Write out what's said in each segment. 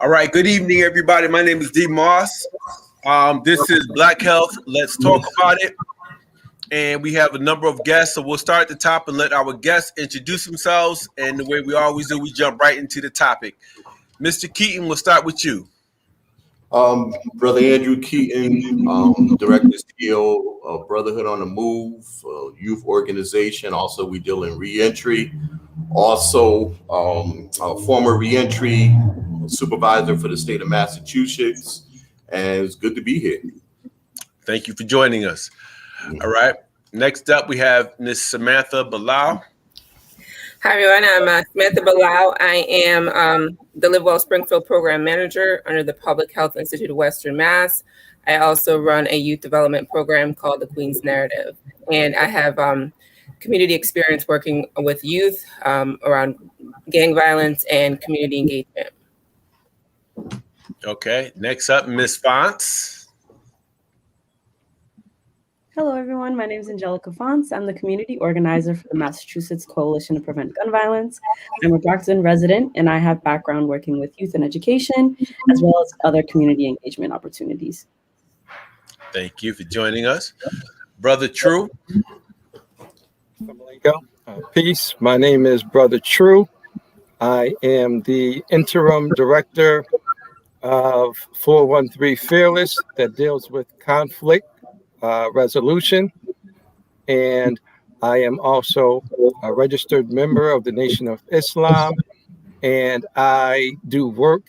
All right, good evening, everybody. My name is D. Moss. This is Black Health. Let's talk about it. And we have a number of guests, so we'll start at the top and let our guests introduce themselves. And the way we always do, we jump right into the topic. Mr. Keaton, we'll start with you. Brother Andrew Keaton, Director CEO of Brotherhood on the Move, youth organization. Also, we deal in reentry. Also, a former reentry supervisor for the state of Massachusetts. And it's good to be here. Thank you for joining us. All right. Next up, we have Ms. Samantha Bilal. Hi, everyone. I'm Samantha Bilal. I am the Live Well Springfield Program Manager under the Public Health Institute of Western Mass. I also run a youth development program called the Queen's Narrative. And I have community experience working with youth around gang violence and community engagement. Okay. Next up, Ms. Fonts. Hello, everyone. My name is Angelica Fonts. I'm the community organizer for the Massachusetts Coalition to Prevent Gun Violence. I'm a Brockton resident, and I have background working with youth and education, as well as other community engagement opportunities. Thank you for joining us. Brother True. Peace. My name is Brother True. I am the interim director of 413 Fearless that deals with conflict resolution, and I am also a registered member of the Nation of Islam, and I do work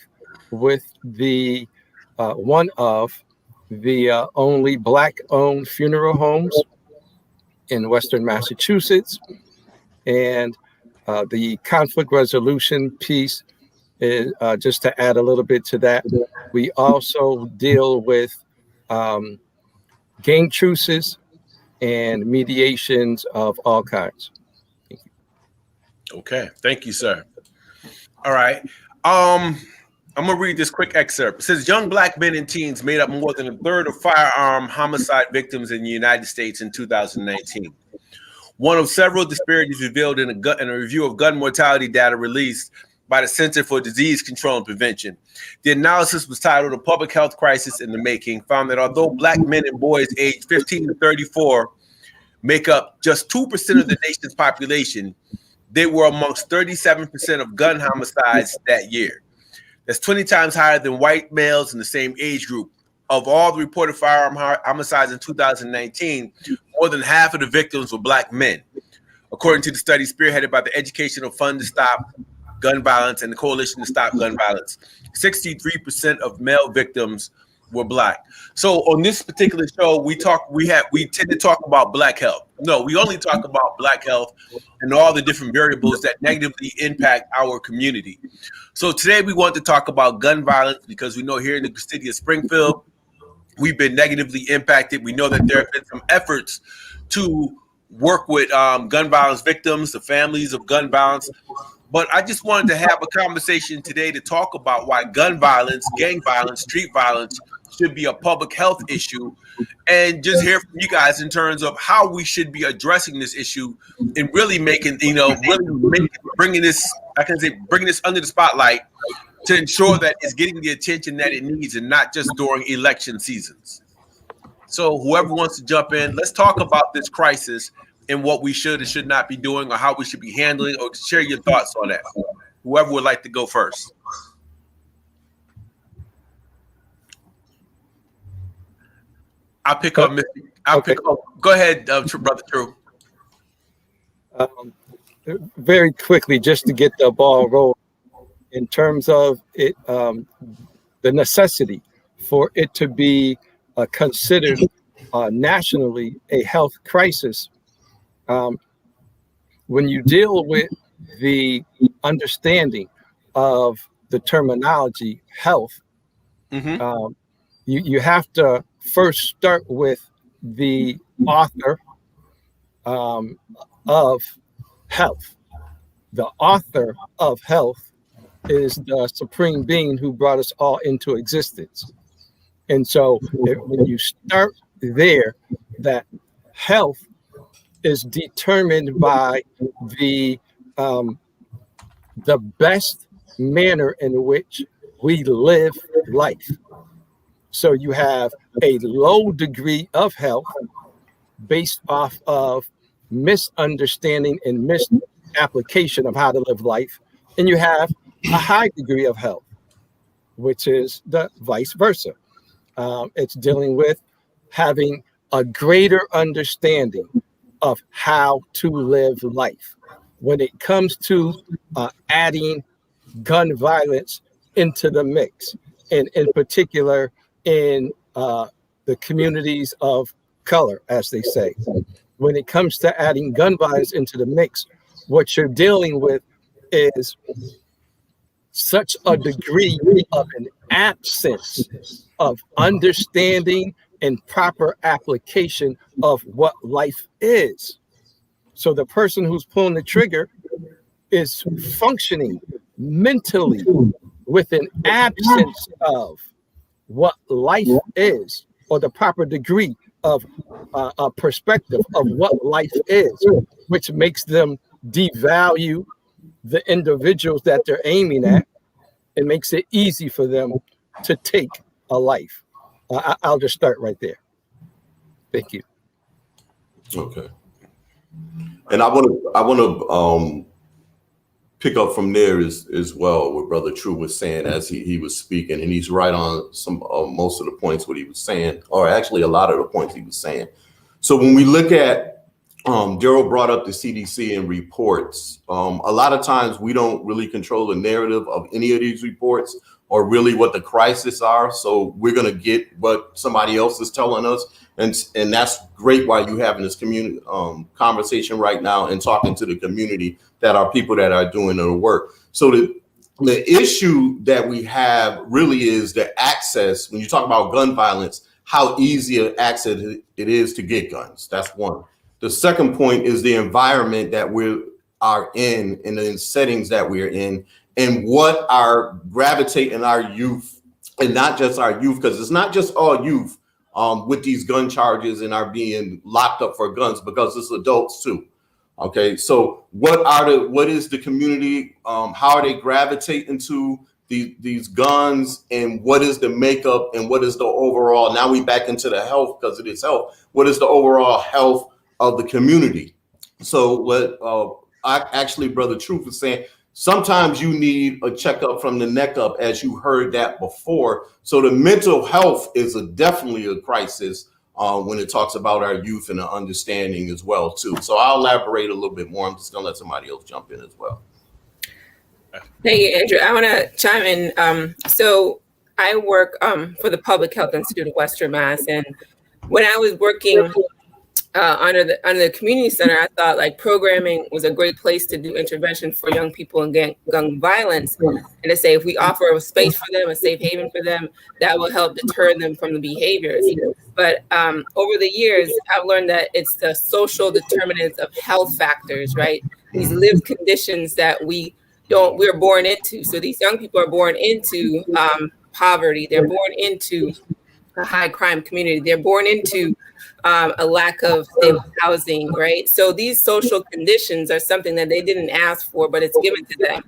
with the one of the only Black-owned funeral homes in Western Massachusetts, and the conflict resolution piece is just to add a little bit to that. We also deal with gang truces and mediations of all kinds. Thank you. Okay, thank you, sir. All right. I'm gonna read this quick excerpt. It says young Black men and teens made up more than a third of firearm homicide victims in the United States in 2019. One of several disparities revealed in a review of gun mortality data released by the Center for Disease Control and Prevention. The analysis was titled "A Public Health Crisis in the Making," found that although Black men and boys aged 15 to 34 make up just 2% of the nation's population, they were amongst 37% of gun homicides that year. That's 20 times higher than white males in the same age group. Of all the reported firearm homicides in 2019, more than half of the victims were Black men, according to the study spearheaded by the Educational Fund to Stop Gun Violence and the Coalition to Stop Gun Violence. 63% of male victims were Black. So on this particular show, we tend to talk about Black health. No, we only talk about Black health and all the different variables that negatively impact our community. So today we want to talk about gun violence because we know here in the city of Springfield, we've been negatively impacted. We know that there have been some efforts to work with gun violence victims, the families of gun violence. But I just wanted to have a conversation today to talk about why gun violence, gang violence, street violence should be a public health issue, and just hear from you guys in terms of how we should be addressing this issue and really bringing this under the spotlight to ensure that it's getting the attention that it needs and not just during election seasons. So whoever wants to jump in, let's talk about this crisis and what we should and should not be doing, or how we should be handling, or share your thoughts on that. Whoever would like to go first. I'll pick up. Go ahead, Brother True. Very quickly, just to get the ball rolling, in terms of it, the necessity for it to be considered nationally a health crisis. When you deal with the understanding of the terminology health, you have to first start with the author of health. The author of health is the supreme being who brought us all into existence. And so when you start there, that health is determined by the best manner in which we live life. So you have a low degree of health based off of misunderstanding and misapplication of how to live life. And you have a high degree of health, which is the vice versa. It's dealing with having a greater understanding of how to live life. When it comes to adding gun violence into the mix, and in particular in the communities of color, as they say, when it comes to adding gun violence into the mix, what you're dealing with is such a degree of an absence of understanding and proper application of what life is. So the person who's pulling the trigger is functioning mentally with an absence of what life is, or the proper degree of a perspective of what life is, which makes them devalue the individuals that they're aiming at. It makes it easy for them to take a life. I'll just start right there. Thank you. Okay. And I want to pick up from there as well what Brother True was saying as he was speaking, and he's right on some most of the points what he was saying, or actually a lot of the points he was saying. So when we look at Daryl brought up the CDC and reports. A lot of times we don't really control the narrative of any of these reports or really what the crises are. So we're going to get what somebody else is telling us. And that's great why you're having this community conversation right now and talking to the community that are people that are doing the work. So the issue that we have really is the access. When you talk about gun violence, how easy an access it is to get guns. That's one. The second point is the environment that we are in and the settings that we're in, and what are gravitating our youth, and not just our youth, because it's not just all youth with these gun charges and are being locked up for guns, because it's adults too. Okay, so what is the community? How are they gravitating to these guns, and what is the makeup, and what is the overall? Now we back into the health, because it is health. What is the overall health of the community? So what Brother Truth is saying, sometimes you need a checkup from the neck up, as you heard that before. So the mental health is definitely a crisis when it talks about our youth and the understanding as well too. So I'll elaborate a little bit more. I'm just gonna let somebody else jump in as well. Thank you, Andrew. I want to chime in. So I work for the Public Health Institute of Western Mass, and when I was working under the community center, I thought like programming was a great place to do intervention for young people in gun violence, and to say if we offer a space for them, a safe haven for them, that will help deter them from the behaviors. But over the years, I've learned that it's the social determinants of health factors, right? These lived conditions that we're born into. So these young people are born into poverty. They're born into a high crime community. They're born into a lack of stable housing, right? So these social conditions are something that they didn't ask for, but it's given to them.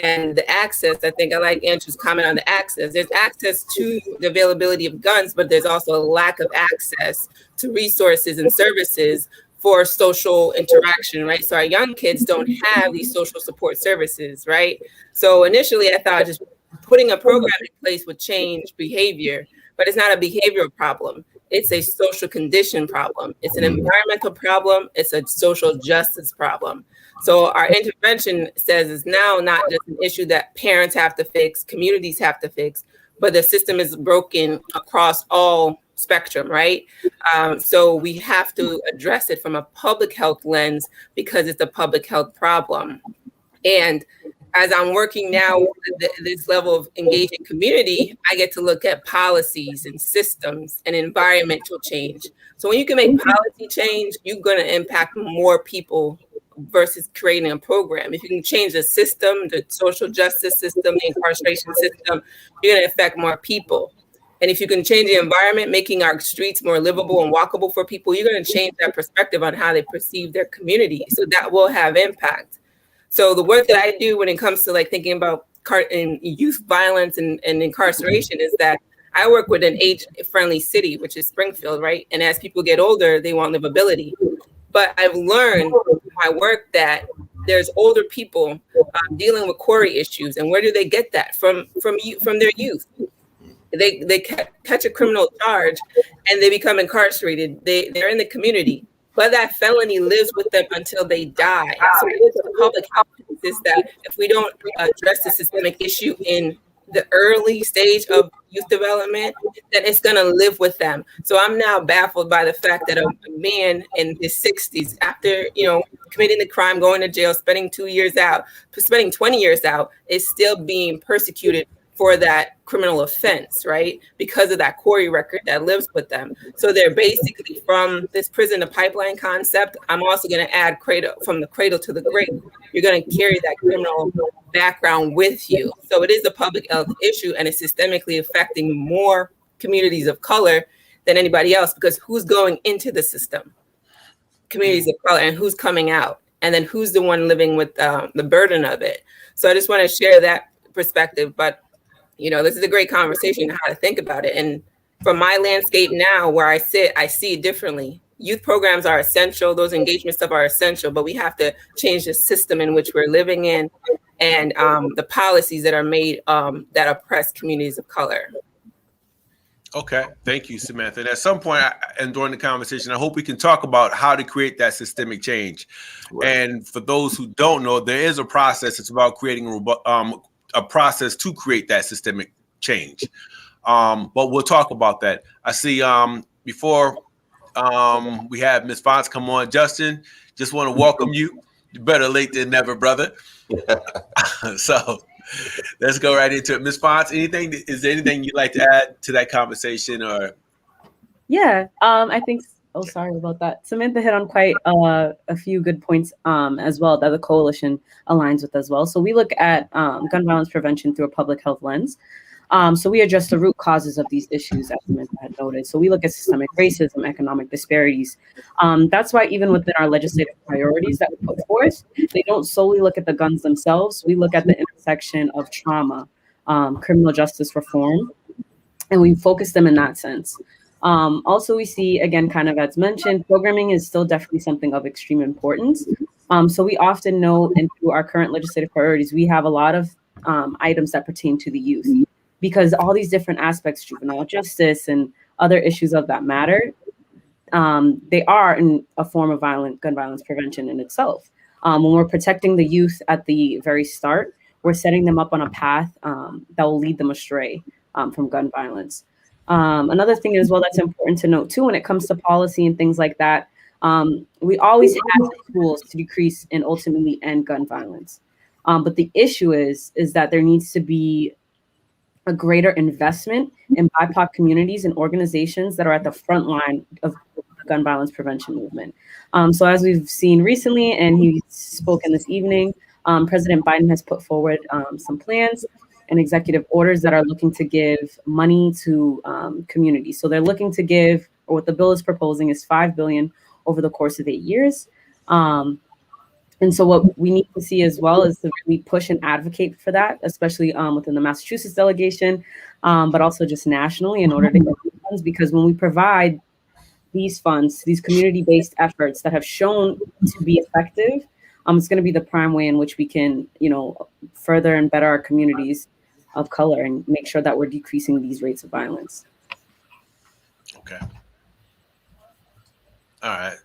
And the access, I think I like Andrew's comment on the access. There's access to the availability of guns, but there's also a lack of access to resources and services for social interaction, right? So our young kids don't have these social support services, right? So initially I thought just putting a program in place would change behavior, but it's not a behavioral problem. It's a social condition problem. It's an environmental problem. It's a social justice problem. So our intervention says it's now not just an issue that parents have to fix, communities have to fix, but the system is broken across all spectrum, right? So we have to address it from a public health lens because it's a public health problem. And as I'm working now with this level of engaging community, I get to look at policies and systems and environmental change. So when you can make policy change, you're going to impact more people versus creating a program. If you can change the system, the social justice system, the incarceration system, you're going to affect more people. And if you can change the environment, making our streets more livable and walkable for people, you're going to change that perspective on how they perceive their community. So that will have impact. So the work that I do when it comes to like thinking about youth violence and incarceration is that I work with an age-friendly city, which is Springfield, right? And as people get older, they want livability. But I've learned through my work that there's older people dealing with quarry issues, and where do they get that from their youth? They catch a criminal charge and they become incarcerated. They're in the community, but that felony lives with them until they die. So it is a public health crisis that if we don't address the systemic issue in the early stage of youth development, then it's going to live with them. So I'm now baffled by the fact that a man in his 60s, after committing the crime, going to jail, spending 2 years out, spending 20 years out, is still being persecuted for that criminal offense, right? Because of that quarry record that lives with them. So they're basically, from this prison to pipeline concept, I'm also going to add from the cradle to the grave. You're going to carry that criminal background with you. So it is a public health issue, and it's systemically affecting more communities of color than anybody else, because who's going into the system? Communities of color, and who's coming out? And then who's the one living with the burden of it? So I just want to share that perspective. But this is a great conversation on how to think about it. And from my landscape now, where I sit, I see it differently. Youth programs are essential. Those engagement stuff are essential, but we have to change the system in which we're living in and the policies that are made that oppress communities of color. Okay, thank you, Samantha. And at some point and during the conversation, I hope we can talk about how to create that systemic change. Right. And for those who don't know, there is a process. It's about creating a process to create that systemic change. But we'll talk about that. I see before we have Ms. Fonts come on, Justin, just want to welcome you. Better late than never, brother. So let's go right into it. Ms. Fonts, is there anything you'd like to add to that conversation? Or yeah, I think, sorry about that. Samantha hit on quite a few good points as well that the coalition aligns with as well. So we look at gun violence prevention through a public health lens. So we address the root causes of these issues, as Samantha had noted. So we look at systemic racism, economic disparities. That's why even within our legislative priorities that we put forth, they don't solely look at the guns themselves. We look at the intersection of trauma, criminal justice reform, and we focus them in that sense. Also, we see, again, kind of as mentioned, programming is still definitely something of extreme importance. So we often know, and through our current legislative priorities, we have a lot of items that pertain to the youth, because all these different aspects, juvenile justice and other issues of that matter, they are in a form of gun violence prevention in itself. When we're protecting the youth at the very start, we're setting them up on a path that will lead them astray from gun violence. Another thing as well that's important to note too, when it comes to policy and things like that, we always have the tools to decrease and ultimately end gun violence. But the issue is that there needs to be a greater investment in BIPOC communities and organizations that are at the front line of the gun violence prevention movement. So as we've seen recently, and he's spoken this evening, President Biden has put forward some plans and executive orders that are looking to give money to communities. So they're looking to give, or what the bill is proposing is $5 billion over the course of 8 years. And so what we need to see as well is to really push and advocate for that, especially within the Massachusetts delegation, but also just nationally in order to get funds, because when we provide these funds to these community-based efforts that have shown to be effective, it's going to be the prime way in which we can, further and better our communities of color and make sure that we're decreasing these rates of violence. Okay. All right.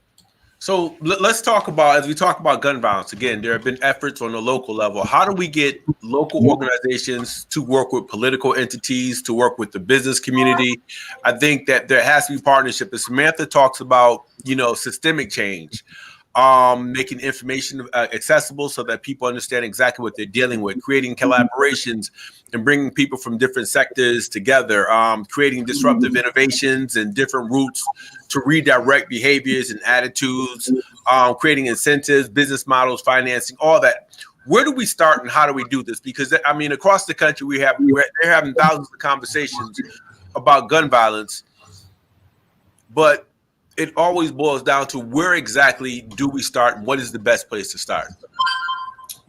So let's talk about, as we talk about gun violence, again, there have been efforts on the local level. How do we get local organizations to work with political entities, to work with the business community? I think that there has to be partnership. As Samantha talks about, systemic change, making information accessible so that people understand exactly what they're dealing with, creating collaborations and bringing people from different sectors together, creating disruptive innovations and different routes to redirect behaviors and attitudes, creating incentives, business models, financing, all that. Where do we start and how do we do this? Because I mean, across the country, they're having thousands of conversations about gun violence, but it always boils down to where exactly do we start and what is the best place to start?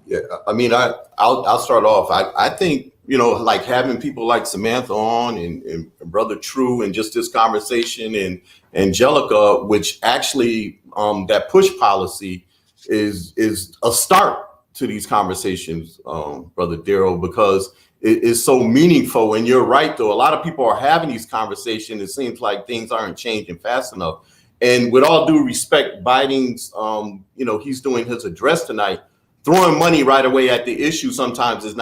Yeah, I mean, I'll start off. I think, like having people like Samantha on and Brother True and just this conversation and Angelica, which actually that push policy is a start to these conversations, Brother Daryl, because it is so meaningful. And you're right, though. A lot of people are having these conversations. It seems like things aren't changing fast enough. And with all due respect, Biden's, he's doing his address tonight. Throwing money right away at the issue sometimes is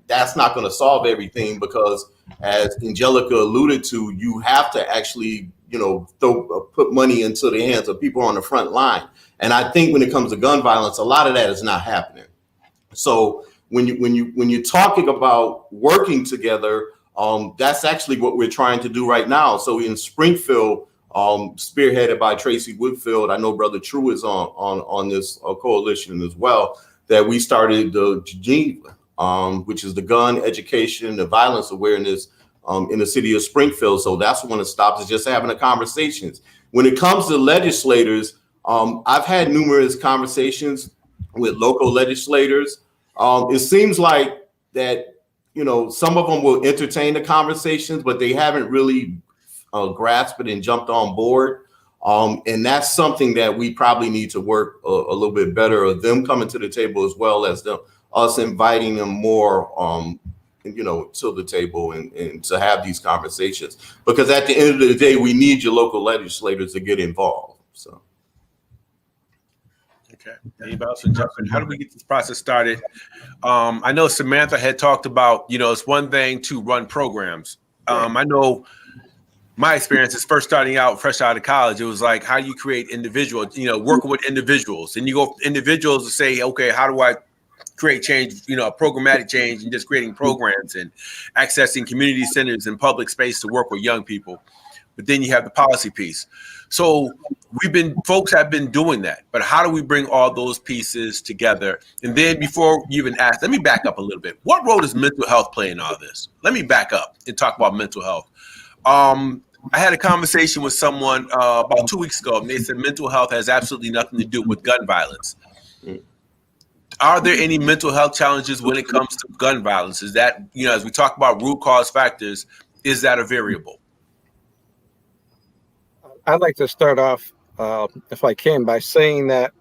that's not going to solve everything, because as Angelica alluded to, you have to actually, put money into the hands of people on the front line. And I think when it comes to gun violence, a lot of that is not happening. So when you're talking about working together, that's actually what we're trying to do right now. So in Springfield, spearheaded by Tracy Woodfield, I know Brother True is on this coalition as well, that we started the Geneva, which is the gun education, the violence awareness in the city of Springfield. So that's when it stops, is just having the conversations. When it comes to legislators, I've had numerous conversations with local legislators. It seems like that, some of them will entertain the conversations, but they haven't really grasped it and jumped on board. And that's something that we probably need to work a little bit better, of them coming to the table as well as us inviting them more, to the table and to have these conversations. Because at the end of the day, we need your local legislators to get involved. So. Okay. Anybody else? How do we get this process started? I know Samantha had talked about, it's one thing to run programs. I know my experience is first starting out, fresh out of college. It was like, how do you create working with individuals? And you go individuals to say, okay, how do I create change, programmatic change, and just creating programs and accessing community centers and public space to work with young people. But then you have the policy piece. So folks have been doing that, but how do we bring all those pieces together? And then before you even ask, let me back up a little bit. What role does mental health play in all this? Let me back up and talk about mental health. I had a conversation with someone about 2 weeks ago, and they said mental health has absolutely nothing to do with gun violence. Are there any mental health challenges when it comes to gun violence? Is that, as we talk about root cause factors, is that a variable? I'd like to start off, if I can, by saying that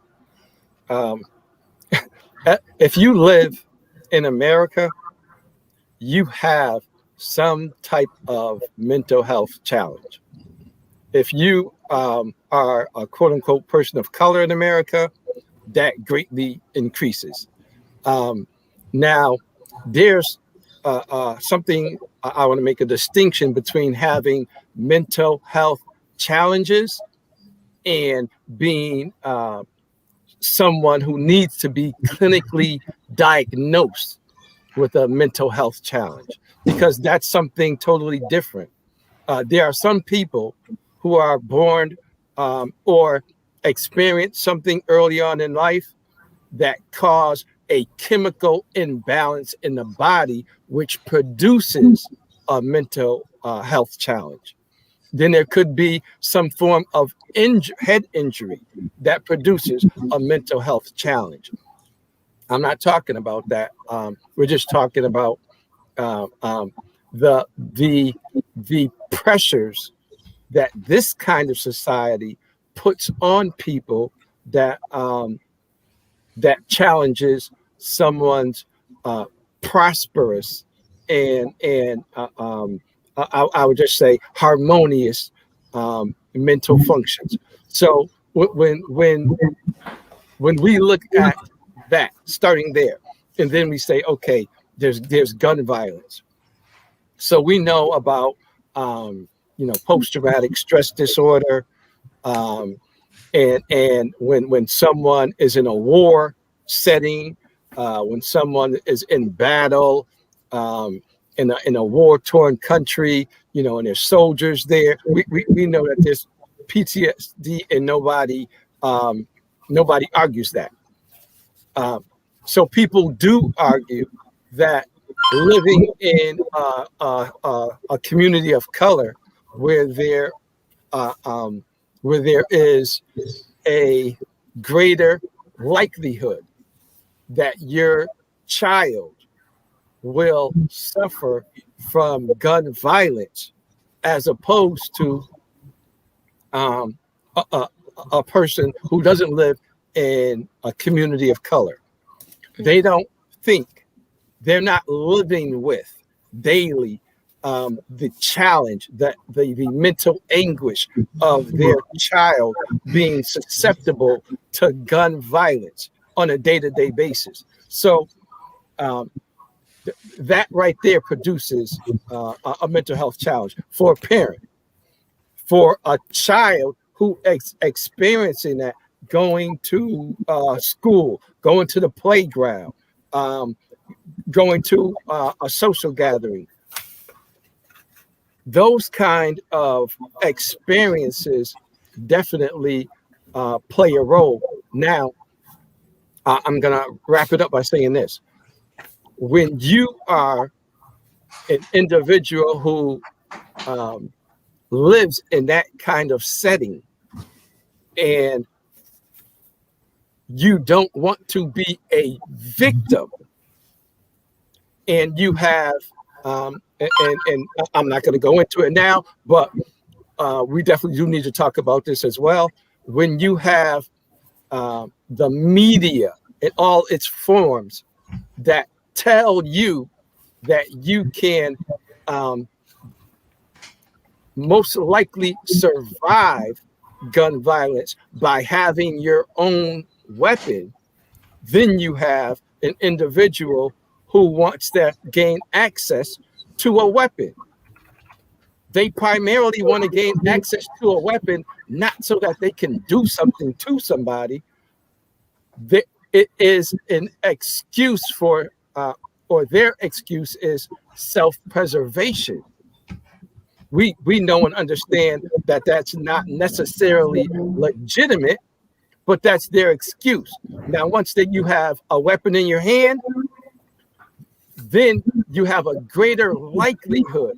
if you live in America, you have some type of mental health challenge. If you are a quote unquote person of color in America, that greatly increases. Now, there's something I want to make a distinction between having mental health challenges and being someone who needs to be clinically diagnosed with a mental health challenge, because that's something totally different. There are some people who are born or experience something early on in life that cause a chemical imbalance in the body, which produces a mental health challenge. Then there could be some form of head injury that produces a mental health challenge. I'm not talking about that. We're just talking about the pressures that this kind of society puts on people that that challenges someone's prosperous and I would just say harmonious mental functions. So when we look at that, starting there, and then we say, okay, there's gun violence. So we know about post-traumatic stress disorder, and when someone is in a war setting, when someone is in battle, in a war-torn country, and there's soldiers there, we know that there's PTSD, and nobody argues that. So people do argue that living in a community of color where there is a greater likelihood that your child will suffer from gun violence as opposed to a person who doesn't live in a community of color. They don't think, they're not living with daily the challenge, the mental anguish of their child being susceptible to gun violence on a day-to-day basis. So that right there produces a mental health challenge for a parent. For a child who experiencing that, going to school, going to the playground, going to a social gathering, those kind of experiences definitely play a role. Now, I'm going to wrap it up by saying this. When you are an individual who lives in that kind of setting, and you don't want to be a victim, and you have, and I'm not going to go into it now, but we definitely do need to talk about this as well. When you have the media in all its forms that tell you that you can most likely survive gun violence by having your own weapon, then you have an individual who wants to gain access to a weapon. They primarily want to gain access to a weapon, not so that they can do something to somebody. It is an excuse for, or their excuse is self-preservation. We know and understand that that's not necessarily legitimate, but that's their excuse. Now, once that you have a weapon in your hand, then you have a greater likelihood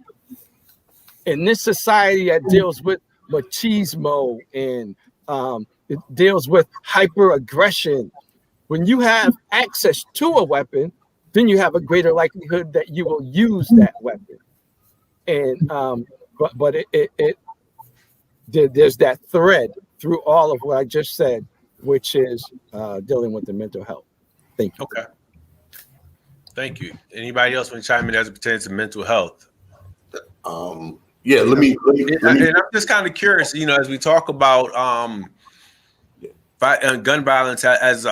in this society that deals with machismo and it deals with hyper-aggression. When you have access to a weapon, then you have a greater likelihood that you will use that weapon. And but there's that thread through all of what I just said, which is dealing with the mental health. Thank you. Okay. Thank you. Anybody else want to chime in as it pertains to mental health? Yeah, let me. And I'm just kind of curious, as we talk about gun violence as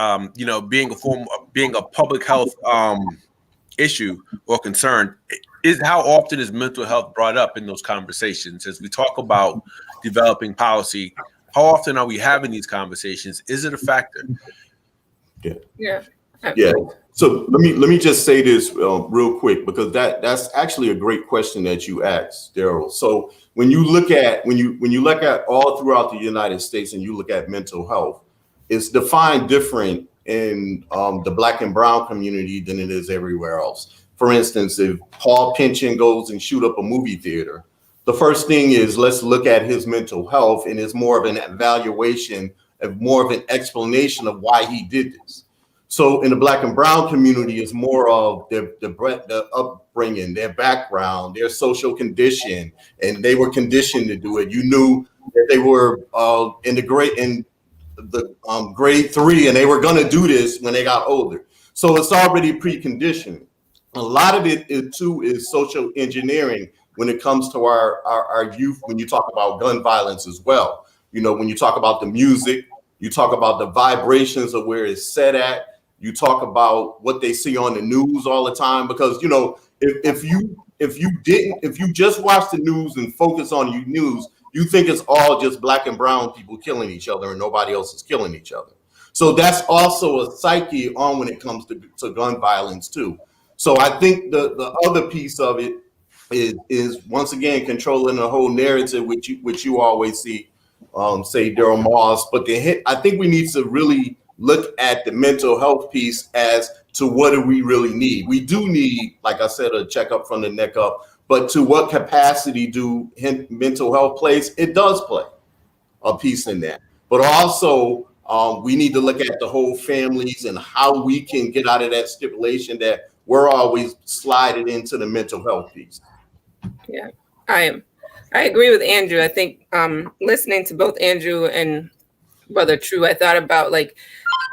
being a public health issue or concern, is how often is mental health brought up in those conversations as we talk about developing policy? How often are we having these conversations? Is it a factor? Yeah. So let me just say this real quick, because that's actually a great question that you asked, Daryl. So when you look at all throughout the United States and you look at mental health, it's defined different in the Black and brown community than it is everywhere else. For instance, if Paul Pynchon goes and shoot up a movie theater, the first thing is let's look at his mental health, and it's more of an evaluation, more of an explanation of why he did this. So in the Black and brown community, it's more of the upbringing, their background, their social condition, and they were conditioned to do it. You knew that they were in the grade 3, and they were going to do this when they got older. So it's already preconditioned. A lot of it too is social engineering when it comes to our youth. When you talk about gun violence as well, when you talk about the music, You talk about the vibrations of where it's set at. You talk about what they see on the news all the time, because you know, if you just watch the news and focus on your news, you think it's all just black and brown people killing each other and nobody else is killing each other. So that's also a psyche on when it comes to gun violence too. So I think the other piece of it is once again controlling the whole narrative, which you always see, say Daryl Moss. But I think we need to really look at the mental health piece as to what do we really need. We do need, like I said, a checkup from the neck up. But to what capacity do mental health plays? It does play a piece in that. But also, we need to look at the whole families and how we can get out of that stipulation that we're always sliding into the mental health piece. Yeah, I agree with Andrew. I think listening to both Andrew and Brother True, I thought about like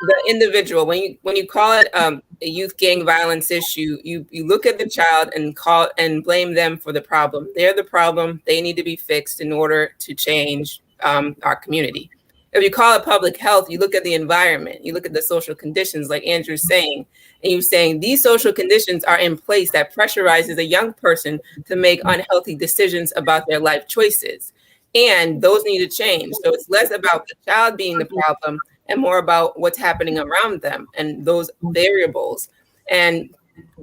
the individual. When you call it a youth gang violence issue, you look at the child and blame them for the problem. They're the problem. They need to be fixed in order to change our community. If you call it public health, you look at the environment, you look at the social conditions, like Andrew's saying, and you're saying these social conditions are in place that pressurizes a young person to make unhealthy decisions about their life choices. And those need to change. So it's less about the child being the problem and more about what's happening around them and those variables. And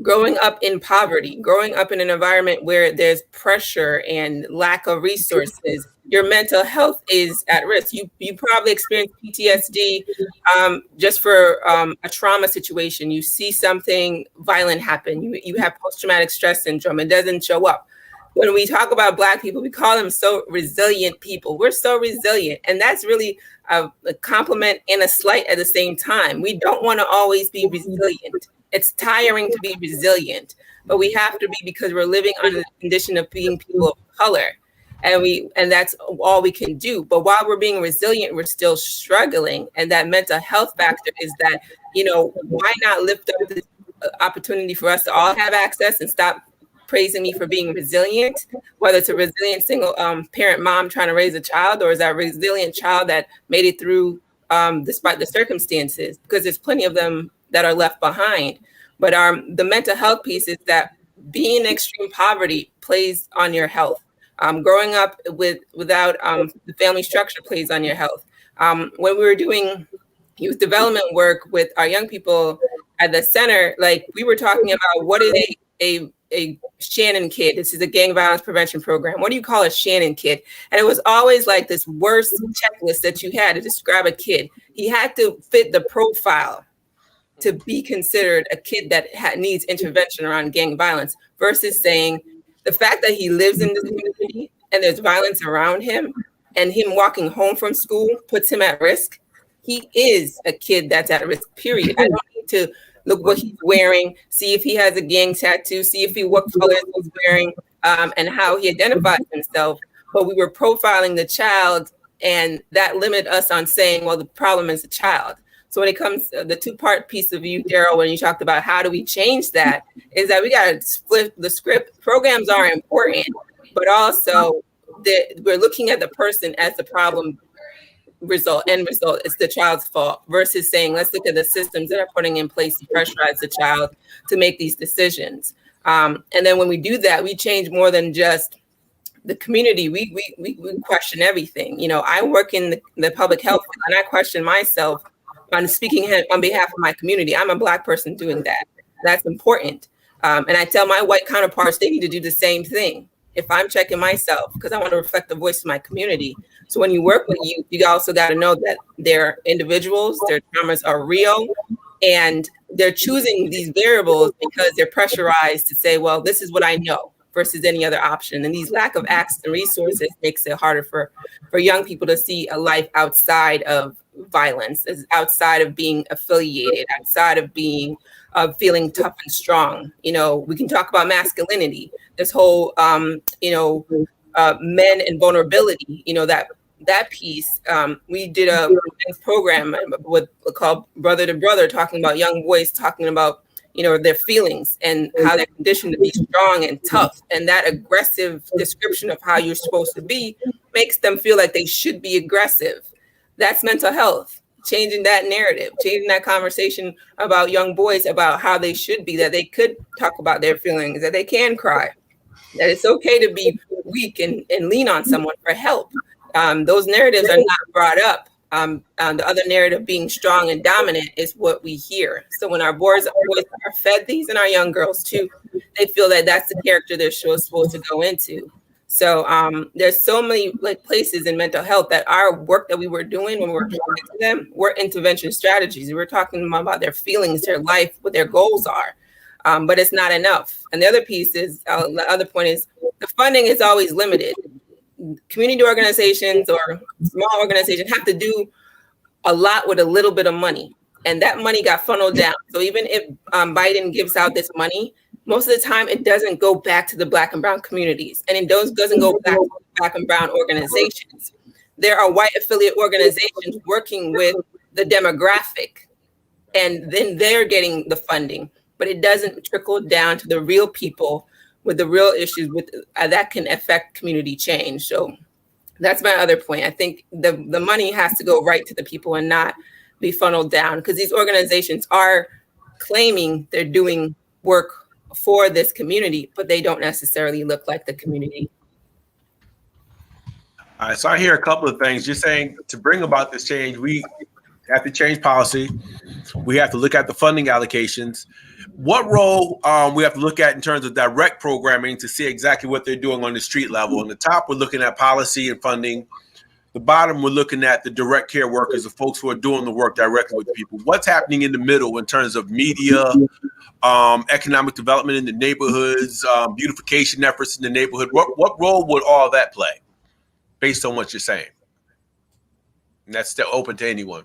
growing up in poverty, growing up in an environment where there's pressure and lack of resources, your mental health is at risk. You probably experience PTSD just for a trauma situation. You see something violent happen. You have post-traumatic stress syndrome. It doesn't show up. When we talk about Black people, we call them so resilient people. We're so resilient. And that's really a compliment and a slight at the same time. We don't want to always be resilient. It's tiring to be resilient, but we have to be because we're living under the condition of being people of color. And that's all we can do. But while we're being resilient, we're still struggling. And that mental health factor is that, you know, why not lift up the opportunity for us to all have access and stop praising me for being resilient, whether it's a resilient single parent mom trying to raise a child, or is that resilient child that made it through despite the circumstances, because there's plenty of them that are left behind. But the mental health piece is that being in extreme poverty plays on your health. Growing up without the family structure plays on your health. When we were doing youth development work with our young people at the center, like we were talking about what is a Shannon kid. This is a gang violence prevention program. What do you call a Shannon kid? And it was always like this worst checklist that you had to describe a kid. He had to fit the profile to be considered a kid that needs intervention around gang violence, versus saying the fact that he lives in this community and there's violence around him and him walking home from school puts him at risk. He is a kid that's at risk, period. I don't need to look what he's wearing, see if he has a gang tattoo, see if what colors he's wearing, and how he identifies himself. But we were profiling the child, and that limited us on saying, well, the problem is the child. So when it comes to the two-part piece of you, Daryl, when you talked about how do we change that, is that we got to split the script. Programs are important, but also we're looking at the person as the problem end result. It's the child's fault, versus saying, let's look at the systems that are putting in place to pressurize the child to make these decisions. And then when we do that, we change more than just the community. We question everything. You know, I work in the public health field, and I question myself on speaking on behalf of my community. I'm a Black person doing that. That's important. And I tell my white counterparts, they need to do the same thing. If I'm checking myself, because I want to reflect the voice of my community. So when you work with youth, you also got to know that they're individuals, their traumas are real, and they're choosing these variables because they're pressurized to say, well, this is what I know, versus any other option. And these lack of access and resources makes it harder for young people to see a life outside of violence, outside of being affiliated, outside of being feeling tough and strong. You know, we can talk about masculinity, this whole men and vulnerability, you know, that piece. We did a program called Brother to Brother, talking about young boys talking about, you know, their feelings and how they're conditioned to be strong and tough. And that aggressive description of how you're supposed to be makes them feel like they should be aggressive. That's mental health. changing that narrative, changing that conversation about young boys, about how they should be, that they could talk about their feelings, that they can cry, that it's okay to be weak and lean on someone for help. Those narratives are not brought up. The other narrative, being strong and dominant, is what we hear. So when our boys are fed these, and our young girls too, they feel that that's the character they're supposed to go into. So there's so many like places in mental health that our work that we were doing when we were talking to them were intervention strategies. We were talking to them about their feelings, their life, what their goals are. But it's not enough. And the other piece is, the other point is, the funding is always limited. Community organizations or small organizations have to do a lot with a little bit of money. And that money got funneled down. So even if Biden gives out this money, most of the time it doesn't go back to the Black and brown communities. And it doesn't go back to Black and brown organizations. There are white affiliate organizations working with the demographic, and then they're getting the funding. But it doesn't trickle down to the real people with the real issues that can affect community change. So that's my other point. I think the money has to go right to the people and not be funneled down, because these organizations are claiming they're doing work for this community, but they don't necessarily look like the community. All right, so I hear a couple of things. You're saying to bring about this change, we have to change policy. We have to look at the funding allocations. What role we have to look at in terms of direct programming to see exactly what they're doing on the street level. On the top, we're looking at policy and funding. The bottom, we're looking at the direct care workers, the folks who are doing the work directly with the people. What's happening in the middle in terms of media, economic development in the neighborhoods, beautification efforts in the neighborhood? What role would all that play based on what you're saying? And that's still open to anyone.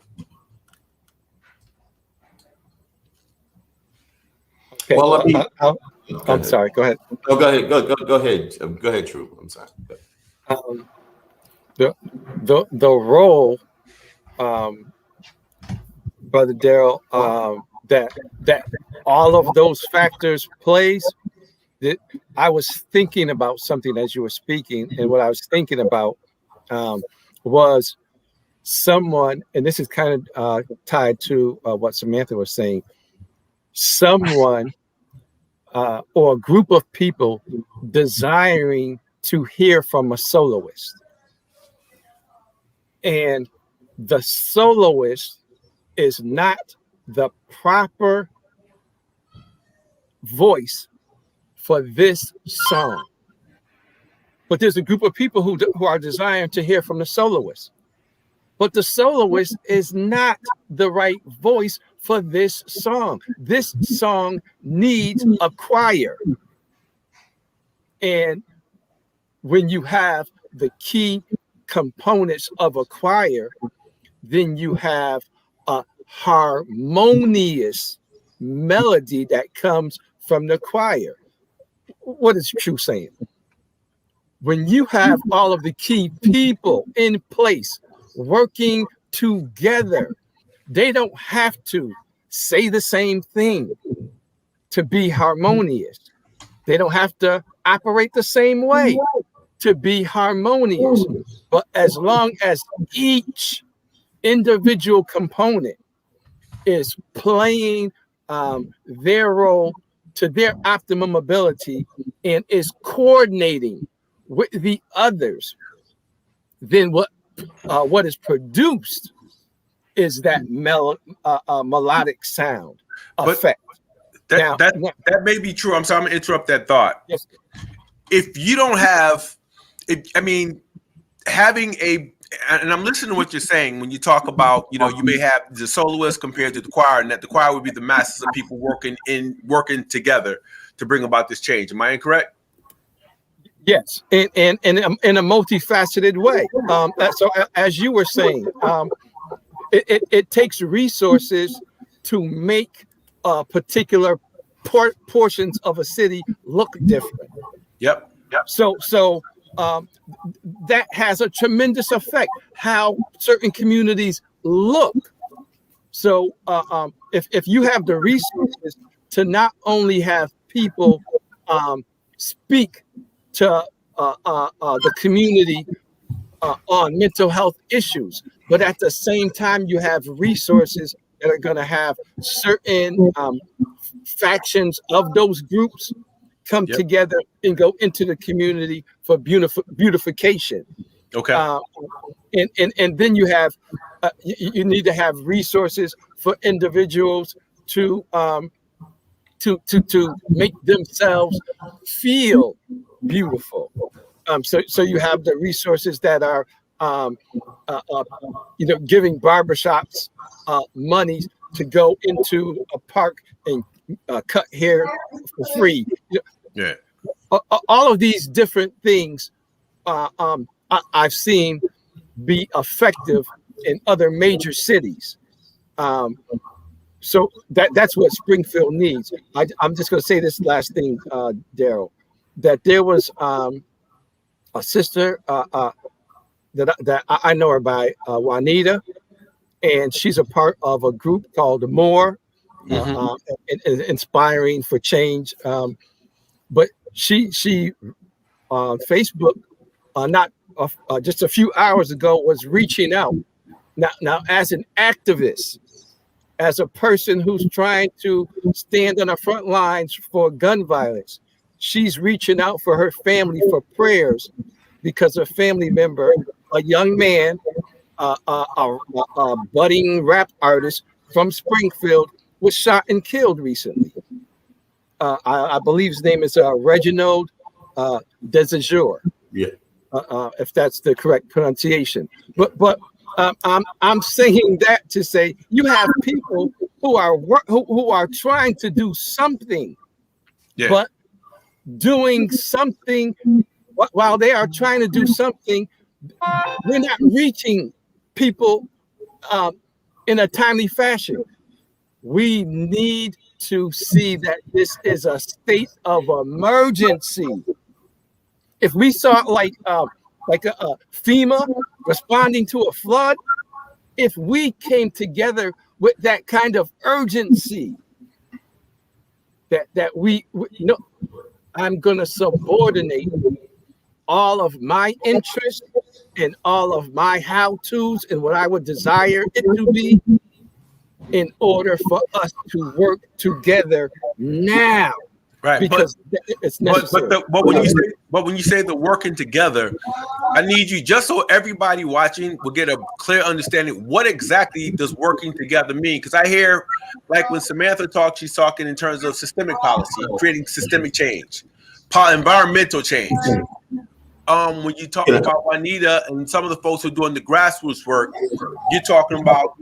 Okay, Well, I'm sorry. Go ahead. No, go ahead. Go ahead. Go ahead, True. I'm sorry. The role, Brother Darrell, that all of those factors plays. That I was thinking about something as you were speaking, and what I was thinking about was someone, and this is kind of tied to what Samantha was saying. Someone or a group of people desiring to hear from a soloist. And the soloist is not the proper voice for this song. But there's a group of people who are desiring to hear from the soloist. But the soloist is not the right voice for this song. This song needs a choir. And when you have the key components of a choir, then you have a harmonious melody that comes from the choir. What is True saying? When you have all of the key people in place working together, they don't have to say the same thing to be harmonious. They don't have to operate the same way to be harmonious. But as long as each individual component is playing their role to their optimum ability and is coordinating with the others, then what is produced is that melodic sound effect. That may be true. I'm sorry, I'm gonna interrupt that thought. Yes. If you don't have, having a, and I'm listening to what you're saying when you talk about, you may have the soloist compared to the choir, and that the choir would be the masses of people working together to bring about this change. Am I incorrect? Yes, and in a multifaceted way. So as you were saying, it takes resources to make particular portions of a city look different. Yep. So that has a tremendous effect how certain communities look. So if you have the resources to not only have people speak to the community on mental health issues. But at the same time, you have resources that are going to have certain factions of those groups come together and go into the community for beautification. Okay. And then you have you need to have resources for individuals to make themselves feel beautiful. So you have the resources that are giving barbershops money to go into a park and cut hair for free. Yeah. All of these different things I've seen be effective in other major cities. So that's what Springfield needs. I'm just going to say this last thing, Daryl, that there was a sister that I know her by, Juanita, and she's a part of a group called More, Inspiring for Change. But she on Facebook, not just a few hours ago, was reaching out. Now, as an activist, as a person who's trying to stand on the front lines for gun violence, she's reaching out for her family for prayers because a family member, a young man, a budding rap artist from Springfield, was shot and killed recently. I believe his name is Reginald Desajure. Yeah. If that's the correct pronunciation. But I'm saying that to say you have people who are trying to do something, but doing something while they are trying to do something, we're not reaching people in a timely fashion. We need to see that this is a state of emergency. If we saw like a FEMA responding to a flood, if we came together with that kind of urgency, that we know, I'm going to subordinate all of my interests and all of my how-tos and what I would desire it to be in order for us to work together now. Right, because it's necessary. But when you say the working together, I need you, just so everybody watching will get a clear understanding, what exactly does working together mean? Because I hear, like when Samantha talks, she's talking in terms of systemic policy, creating systemic change, environmental change. When you talk about Juanita and some of the folks who are doing the grassroots work, you're talking about,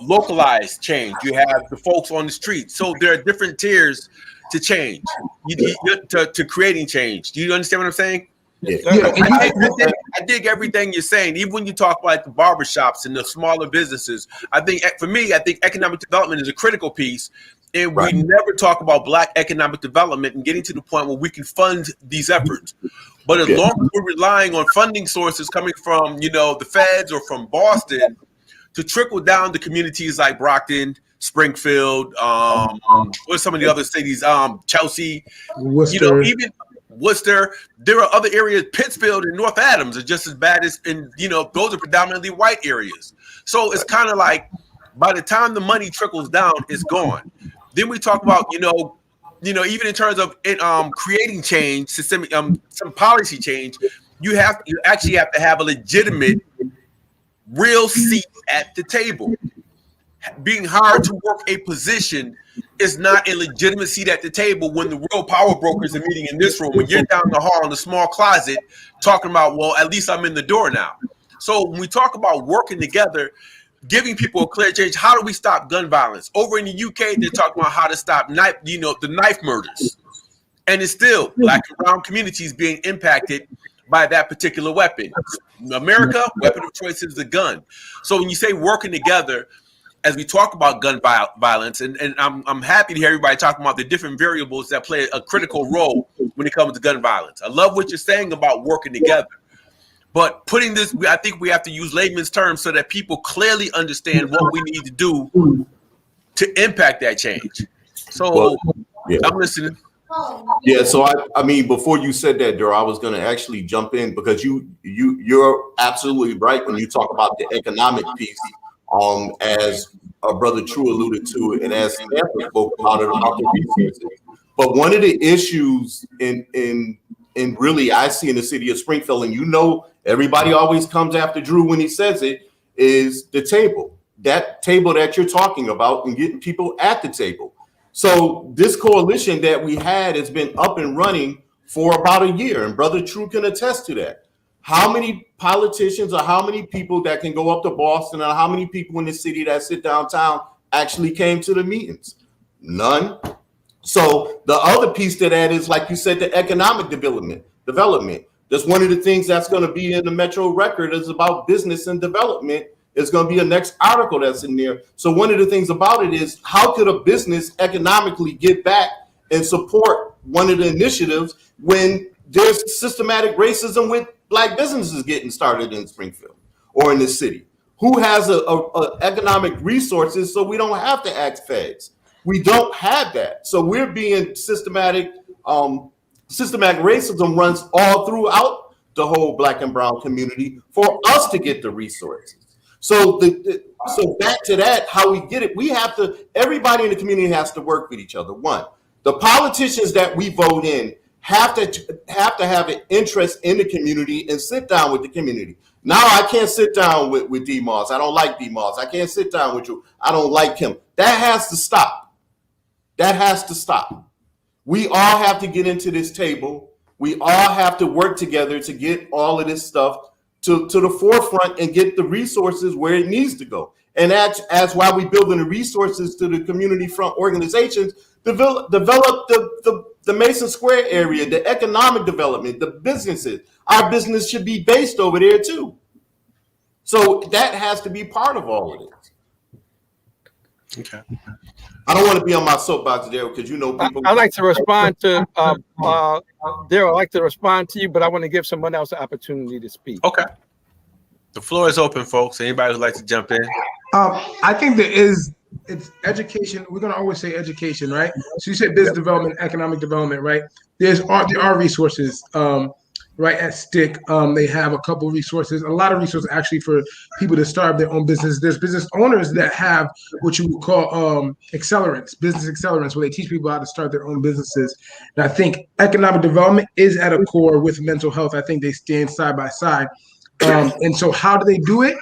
localized change. You have the folks on the street. So there are different tiers to change, to creating change. Do you understand what I'm saying? Yeah. I dig everything you're saying. Even when you talk about the barbershops and the smaller businesses, I think economic development is a critical piece. And we never talk about Black economic development and getting to the point where we can fund these efforts. But as long as we're relying on funding sources coming from, the feds or from Boston to trickle down to communities like Brockton, Springfield, what are some of the other cities? Chelsea, Worcester. Even Worcester. There are other areas. Pittsfield and North Adams are just as bad as, those are predominantly white areas. So it's kind of like by the time the money trickles down, it's gone. Then we talk about, even in terms of creating change, systemic, some policy change, you actually have to have a legitimate, real seat at the table. Being hired to work a position is not a legitimate seat at the table when the real power brokers are meeting in this room. When you're down the hall in a small closet talking about, well, at least I'm in the door now. So when we talk about working together, giving people a clear change, how do we stop gun violence? Over in the UK, they're talking about how to stop the knife murders. And it's still Black and brown communities being impacted by that particular weapon. In America, weapon of choice is the gun. So when you say working together, as we talk about gun violence, and I'm happy to hear everybody talking about the different variables that play a critical role when it comes to gun violence. I love what you're saying about working together. But putting this, I think we have to use layman's terms so that people clearly understand what we need to do to impact that change. So I'm listening. Yeah, so I mean, before you said that, Daryl, I was going to actually jump in because you're absolutely right when you talk about the economic piece. As Brother True alluded to, and as Samantha spoke about it about the resources. But one of the issues in really I see in the city of Springfield, and everybody always comes after Drew when he says it, is the table. That table that you're talking about and getting people at the table. So this coalition that we had has been up and running for about a year, and Brother True can attest to that. How many politicians or how many people that can go up to Boston and how many people in the city that sit downtown actually came to the meetings? None. So the other piece to that is, like you said, the economic development. That's one of the things that's going to be in the Metro Record is about business and development. It's going to be a next article that's in there. So one of the things about it is how could a business economically get back and support one of the initiatives when there's systematic racism with Black businesses getting started in Springfield or in the city? Who has a economic resources so we don't have to ask feds? We don't have that. So we're being systematic racism runs all throughout the whole Black and brown community for us to get the resources. So so back to that, how we get it, everybody in the community has to work with each other. One, the politicians that we vote in have to have an interest in the community and sit down with the community. Now I can't sit down with D Moss. I don't like D Moss. I can't sit down with you. I don't like him. That has to stop. That has to stop. We all have to get into this table. We all have to work together to get all of this stuff to the forefront and get the resources where it needs to go. And that's why we're building the resources to the community front organizations, develop the Mason Square area, the economic development, the businesses. Our business should be based over there too. So that has to be part of all of this. Okay. I don't want to be on my soapbox there because people. I'd like to respond to Daryl. I'd like to respond to you, but I want to give someone else an opportunity to speak. Okay. The floor is open, folks. Anybody who'd like to jump in? I think it's education. We're going to always say education, right? So you said business development, economic development, right? There are resources right at STIC. They have a couple of resources, a lot of resources actually for people to start their own business. There's business owners that have what you would call business accelerants, where they teach people how to start their own businesses. And I think economic development is at a core with mental health. I think they stand side by side. And so how do they do it?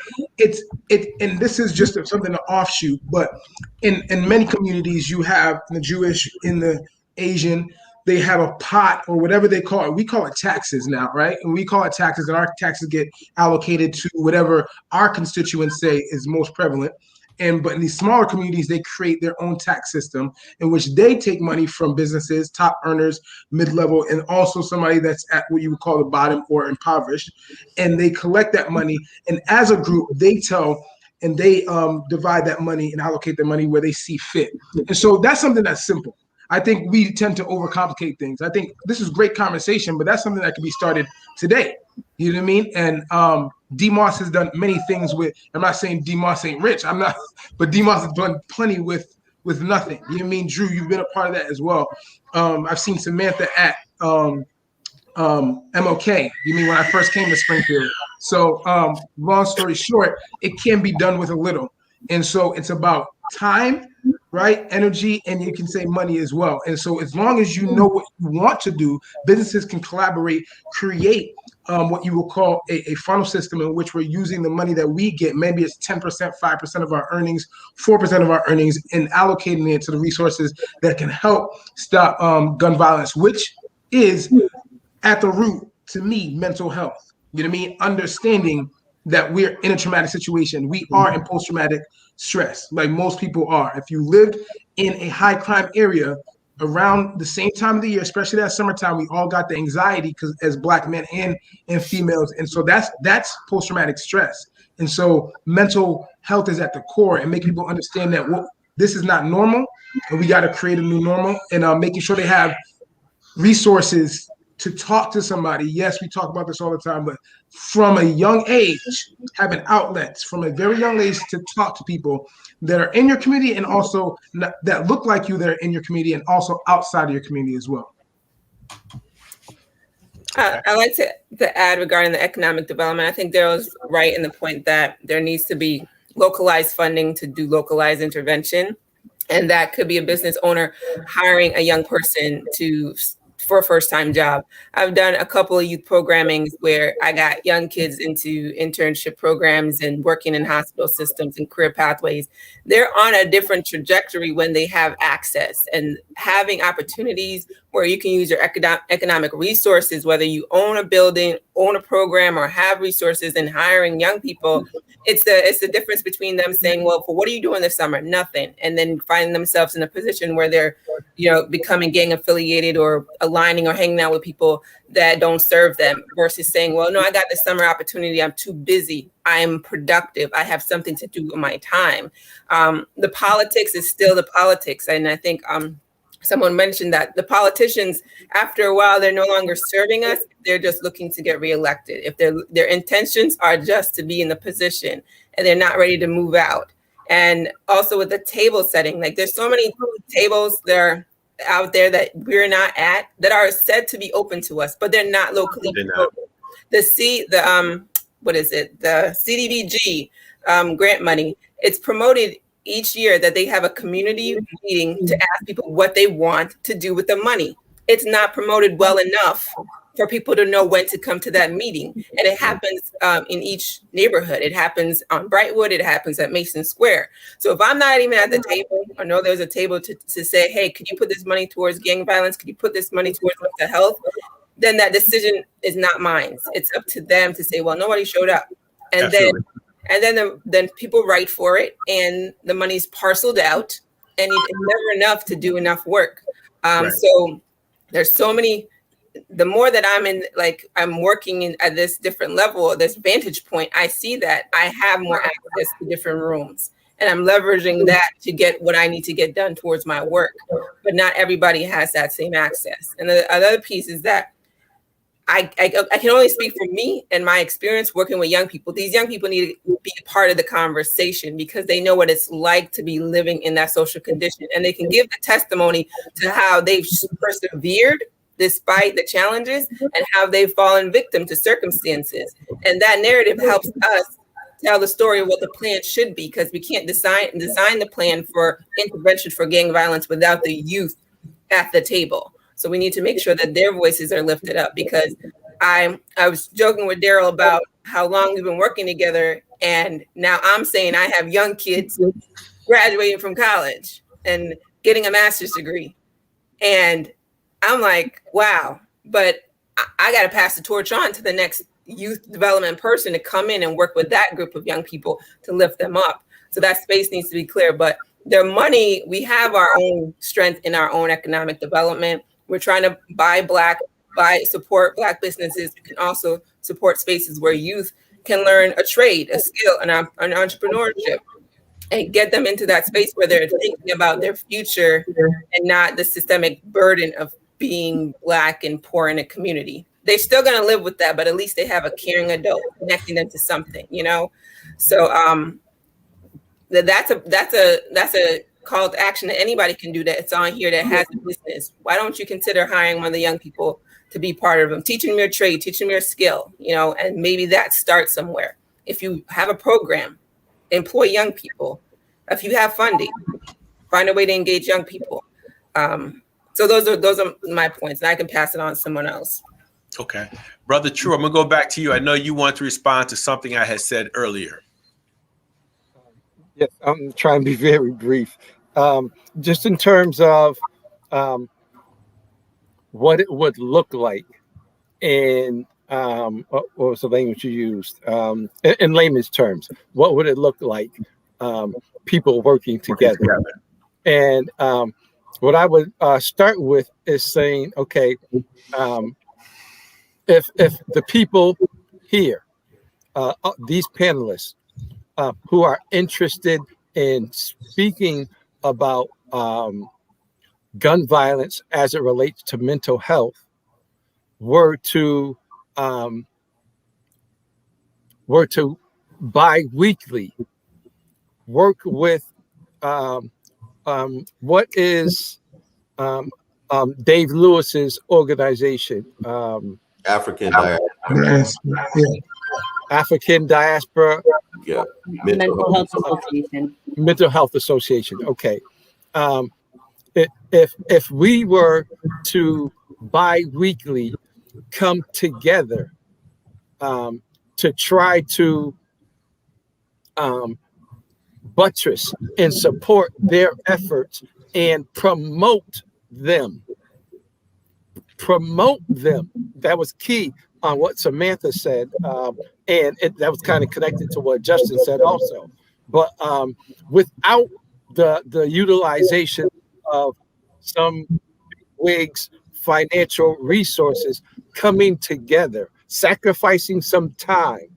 And this is just something to offshoot, but in many communities, you have in the Jewish, in the Asian, they have a pot or whatever they call it. We call it taxes now, right? And we call it taxes, and our taxes get allocated to whatever our constituents say is most prevalent. But in these smaller communities, they create their own tax system in which they take money from businesses, top earners, mid-level, and also somebody that's at what you would call the bottom or impoverished. And they collect that money. And as a group, they divide that money and allocate the money where they see fit. And so that's something that's simple. I think we tend to overcomplicate things. I think this is great conversation, but that's something that can be started today. You know what I mean? And D Moss has done many things I'm not saying D Moss ain't rich. I'm not, but D Moss has done plenty with nothing. You know what I mean? Drew, you've been a part of that as well. I've seen Samantha at MLK. You mean when I first came to Springfield? So long story short, it can be done with a little. And so it's about time, right? Energy, and you can say money as well. And so as long as you know what you want to do, businesses can collaborate, create what you will call a funnel system in which we're using the money that we get, maybe it's 10%, 5% of our earnings, 4% of our earnings, and allocating it to the resources that can help stop gun violence, which is at the root, to me, mental health. You know what I mean? Understanding that we're in a traumatic situation. We are in post-traumatic stress, like most people are. If you lived in a high crime area around the same time of the year, especially that summertime, we all got the anxiety because as Black men and females. And so that's post-traumatic stress. And so mental health is at the core, and making people understand that this is not normal, and we got to create a new normal, and making sure they have resources to talk to somebody. Yes, we talk about this all the time, but from a young age, having outlets from a very young age to talk to people that are in your community and also that look like you that are in your community and also outside of your community as well. I like to add regarding the economic development. I think Daryl's right in the point that there needs to be localized funding to do localized intervention. And that could be a business owner hiring a young person for a first-time job. I've done a couple of youth programmings where I got young kids into internship programs and working in hospital systems and career pathways. They're on a different trajectory when they have access, and having opportunities where you can use your economic resources, whether you own a building, own a program, or have resources, and hiring young people. It's the difference between them saying, well, for what are you doing this summer? Nothing. And then finding themselves in a position where they're, becoming gang affiliated or aligning or hanging out with people that don't serve them, versus saying, well, no, I got this summer opportunity. I'm too busy. I'm productive. I have something to do with my time. The politics is still the politics. And I think someone mentioned that the politicians, after a while, they're no longer serving us. They're just looking to get reelected. If their intentions are just to be in the position and they're not ready to move out. And also with the table setting, like there's so many tables that are out there that we're not at that are said to be open to us, but they're not locally. They're not. The CDBG grant money, it's promoted each year that they have a community meeting to ask people what they want to do with the money. It's not promoted well enough for people to know when to come to that meeting. And it happens in each neighborhood. It happens on Brightwood. It happens at Mason Square. So if I'm not even at the table or know there's a table to say, hey, could you put this money towards gang violence? Could you put this money towards mental health? Then that decision is not mine. It's up to them to say, well, nobody showed up. And Absolutely. then people write for it and the money's parceled out and it's never enough to do enough work. Right. So there's so many. The more that I'm working at this different level, this vantage point, I see that I have more access to different rooms, and I'm leveraging that to get what I need to get done towards my work. But not everybody has that same access. And the other piece is that I can only speak for me and my experience working with young people. These young people need to be a part of the conversation because they know what it's like to be living in that social condition, and they can give the testimony to how they've persevered despite the challenges and how they've fallen victim to circumstances. And that narrative helps us tell the story of what the plan should be, because we can't design the plan for intervention for gang violence without the youth at the table. So we need to make sure that their voices are lifted up, because I was joking with Daryl about how long we've been working together. And now I'm saying I have young kids graduating from college and getting a master's degree. And I'm like, wow, but I got to pass the torch on to the next youth development person to come in and work with that group of young people to lift them up. So that space needs to be clear. But their money, we have our own strength in our own economic development. We're trying to support Black businesses. We can also support spaces where youth can learn a trade, a skill, an entrepreneurship, and get them into that space where they're thinking about their future and not the systemic burden of being Black and poor in a community. They're still going to live with that, but at least they have a caring adult connecting them to something, So that's a call to action that anybody can do that it's on here that has a business. Why don't you consider hiring one of the young people to be part of them, teaching them your trade, teaching them your skill, and maybe that starts somewhere. If you have a program, employ young people. If you have funding, find a way to engage young people. So those are my points, and I can pass it on to someone else. Okay. Brother True, I'm going to go back to you. I know you want to respond to something I had said earlier. Yes, I'm trying to be very brief. Just in terms of what it would look like in, what was the language you used? In layman's terms, what would it look like people working together? And what I would start with is saying, okay, if the people here, these panelists who are interested in speaking about gun violence as it relates to mental health, were to bi-weekly work with what is Dave Lewis's organization, African diaspora. Yes. Yeah. African Diaspora Yeah. Mental Health Association. Mental Health Association. Okay. If we were to bi-weekly come together to try to buttress and support their efforts and promote them. That was key on what Samantha said, and that was kind of connected to what Justin said also. But without the utilization of some wigs financial resources coming together, sacrificing some time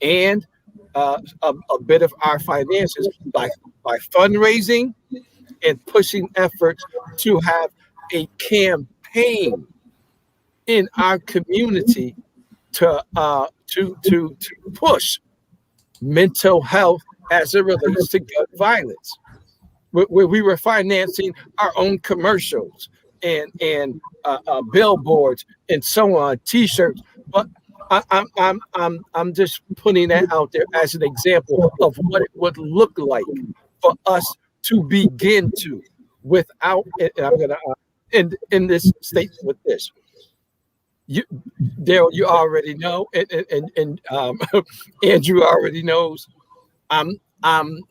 and a bit of our finances by fundraising and pushing efforts to have a campaign in our community to push mental health as it relates to gun violence. Where we were financing our own commercials and billboards and so on, T-shirts. But I'm just putting that out there as an example of what it would look like for us to begin to, without. And I'm gonna end in this statement with this. Daryl, you already know, and Andrew already knows. I'm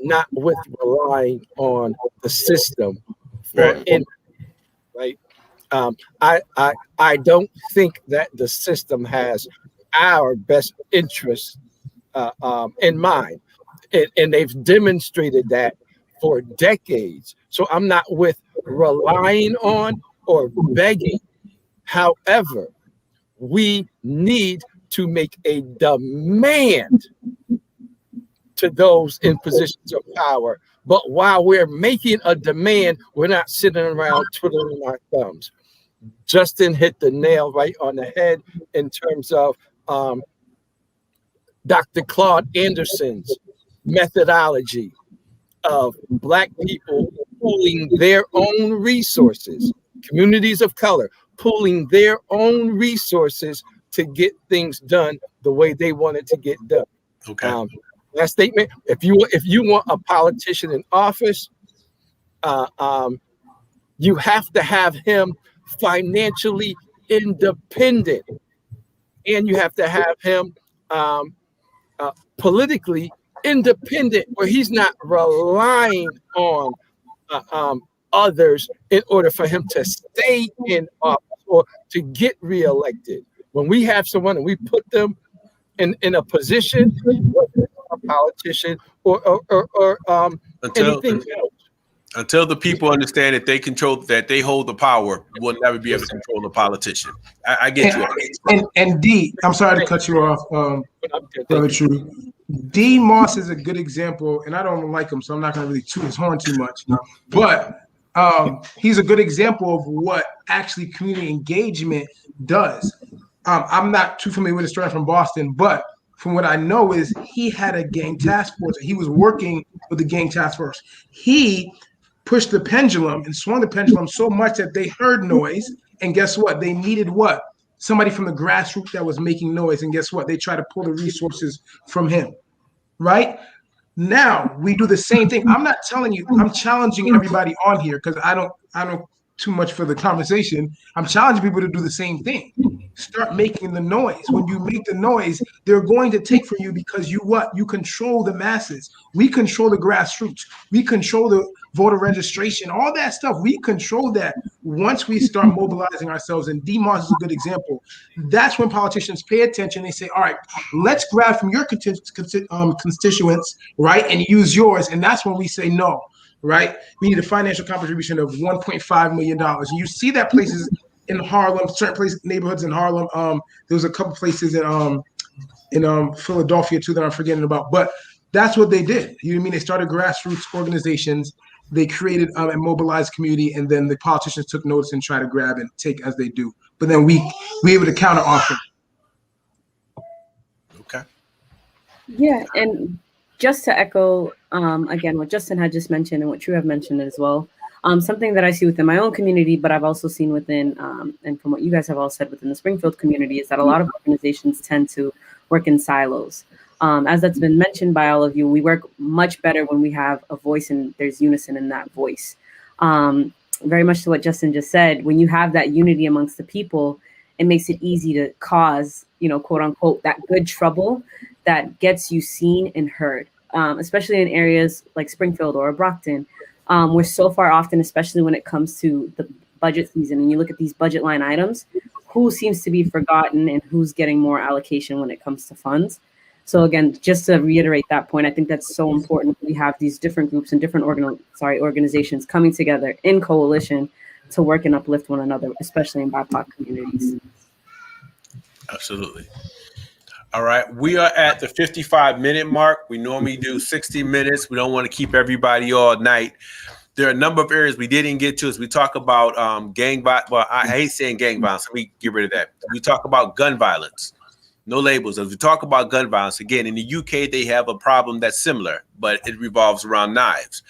not with relying on the system for right. I don't think that the system has our best interests in mind, and they've demonstrated that for decades. So I'm not with relying on or begging. However, we need to make a demand to those in positions of power. But while we're making a demand, we're not sitting around twiddling our thumbs. Justin hit the nail right on the head in terms of Dr. Claude Anderson's methodology of Black people pooling their own resources, communities of color pooling their own resources to get things done the way they wanted to get done. Okay. That statement, if you want a politician in office, you have to have him financially independent, and you have to have him politically independent, where he's not relying on others in order for him to stay in office or to get reelected. When we have someone and we put them in a position, whether a politician or anything else. Until the people understand that they hold the power, we'll never be able to control the politician. I get you. And D, I'm sorry to cut you off, Brother True. D Moss is a good example, and I don't like him, so I'm not going to really toot his horn too much. But he's a good example of what actually community engagement does. I'm not too familiar with the story from Boston, but from what I know is he had a gang task force. He was working with the gang task force. He pushed the pendulum and swung the pendulum so much that they heard noise. And guess what? They needed what? Somebody from the grassroots that was making noise. And guess what? They tried to pull the resources from him, right? Now we do the same thing. I'm not telling you, I'm challenging everybody on here because I don't too much for the conversation. I'm challenging people to do the same thing. Start making the noise. When you make the noise, they're going to take from you because you what? You control the masses. We control the grassroots. We control the voter registration, all that stuff. We control that once we start mobilizing ourselves. And DeMoss is a good example. That's when politicians pay attention. They say, all right, let's grab from your constituents, right, and use yours. And that's when we say no. Right, we need a financial contribution of $1.5 million. And you see that places in Harlem, certain places, neighborhoods in Harlem. There was a couple places in Philadelphia too that I'm forgetting about. But that's what they did. You know what I mean? They started grassroots organizations. They created and mobilized community, and then the politicians took notice and tried to grab and take as they do. But then we able to counter offer. Okay. Yeah, and just to echo again what Justin had just mentioned and what you have mentioned as well, Something that I see within my own community, but I've also seen within, and from what you guys have all said within the Springfield community, is that a lot of organizations tend to work in silos. As that's been mentioned by all of you, we work much better when we have a voice and there's unison in that voice. Very much to what Justin just said, when you have that unity amongst the people, it makes it easy to cause, quote unquote, that good trouble that gets you seen and heard, especially in areas like Springfield or Brockton. We're so far often, especially when it comes to the budget season, and you look at these budget line items, who seems to be forgotten and who's getting more allocation when it comes to funds. So again, just to reiterate that point, I think that's so important. We have these different groups and different organizations coming together in coalition to work and uplift one another, especially in BIPOC communities. Absolutely. All right. We are at the 55-minute mark. We normally do 60 minutes. We don't want to keep everybody all night. There are a number of areas we didn't get to as we talk about gang violence. Well, I hate saying gang violence. Let me get rid of that. We talk about gun violence. No labels. As we talk about gun violence, again, in the UK, they have a problem that's similar, but it revolves around knives.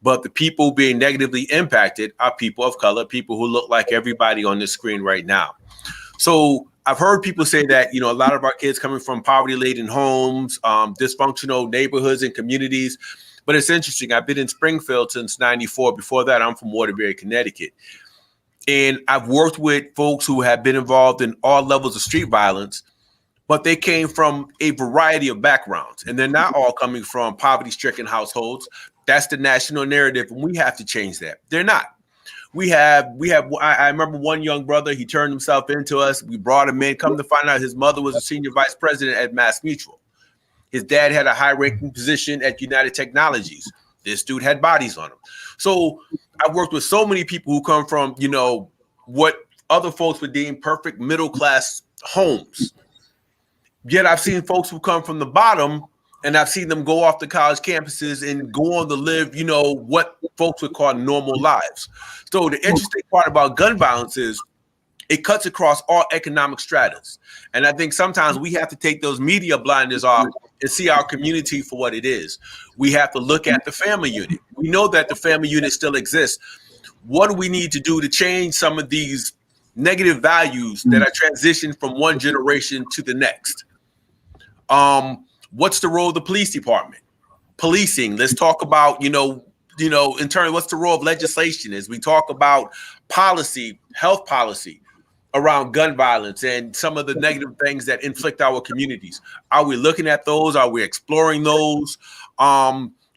But the people being negatively impacted are people of color, people who look like everybody on this screen right now. So I've heard people say that, a lot of our kids coming from poverty-laden homes, dysfunctional neighborhoods and communities. But it's interesting. I've been in Springfield since '94. Before that, I'm from Waterbury, Connecticut. And I've worked with folks who have been involved in all levels of street violence, but they came from a variety of backgrounds. And they're not all coming from poverty-stricken households. That's the national narrative, and we have to change that. They're not. I remember one young brother, he turned himself into us. We brought him in, come to find out his mother was a senior vice president at Mass Mutual. His dad had a high-ranking position at United Technologies. This dude had bodies on him. So I've worked with so many people who come from, what other folks would deem perfect middle-class homes. Yet I've seen folks who come from the bottom, and I've seen them go off to college campuses and go on to live, what folks would call normal lives. So the interesting part about gun violence is it cuts across all economic stratas. And I think sometimes we have to take those media blinders off and see our community for what it is. We have to look at the family unit. We know that the family unit still exists. What do we need to do to change some of these negative values that are transitioned from one generation to the next? What's the role of the police department? Policing. Let's talk about, in turn, what's the role of legislation as we talk about policy, health policy around gun violence and some of the negative things that inflict our communities. Are we looking at those? Are we exploring those?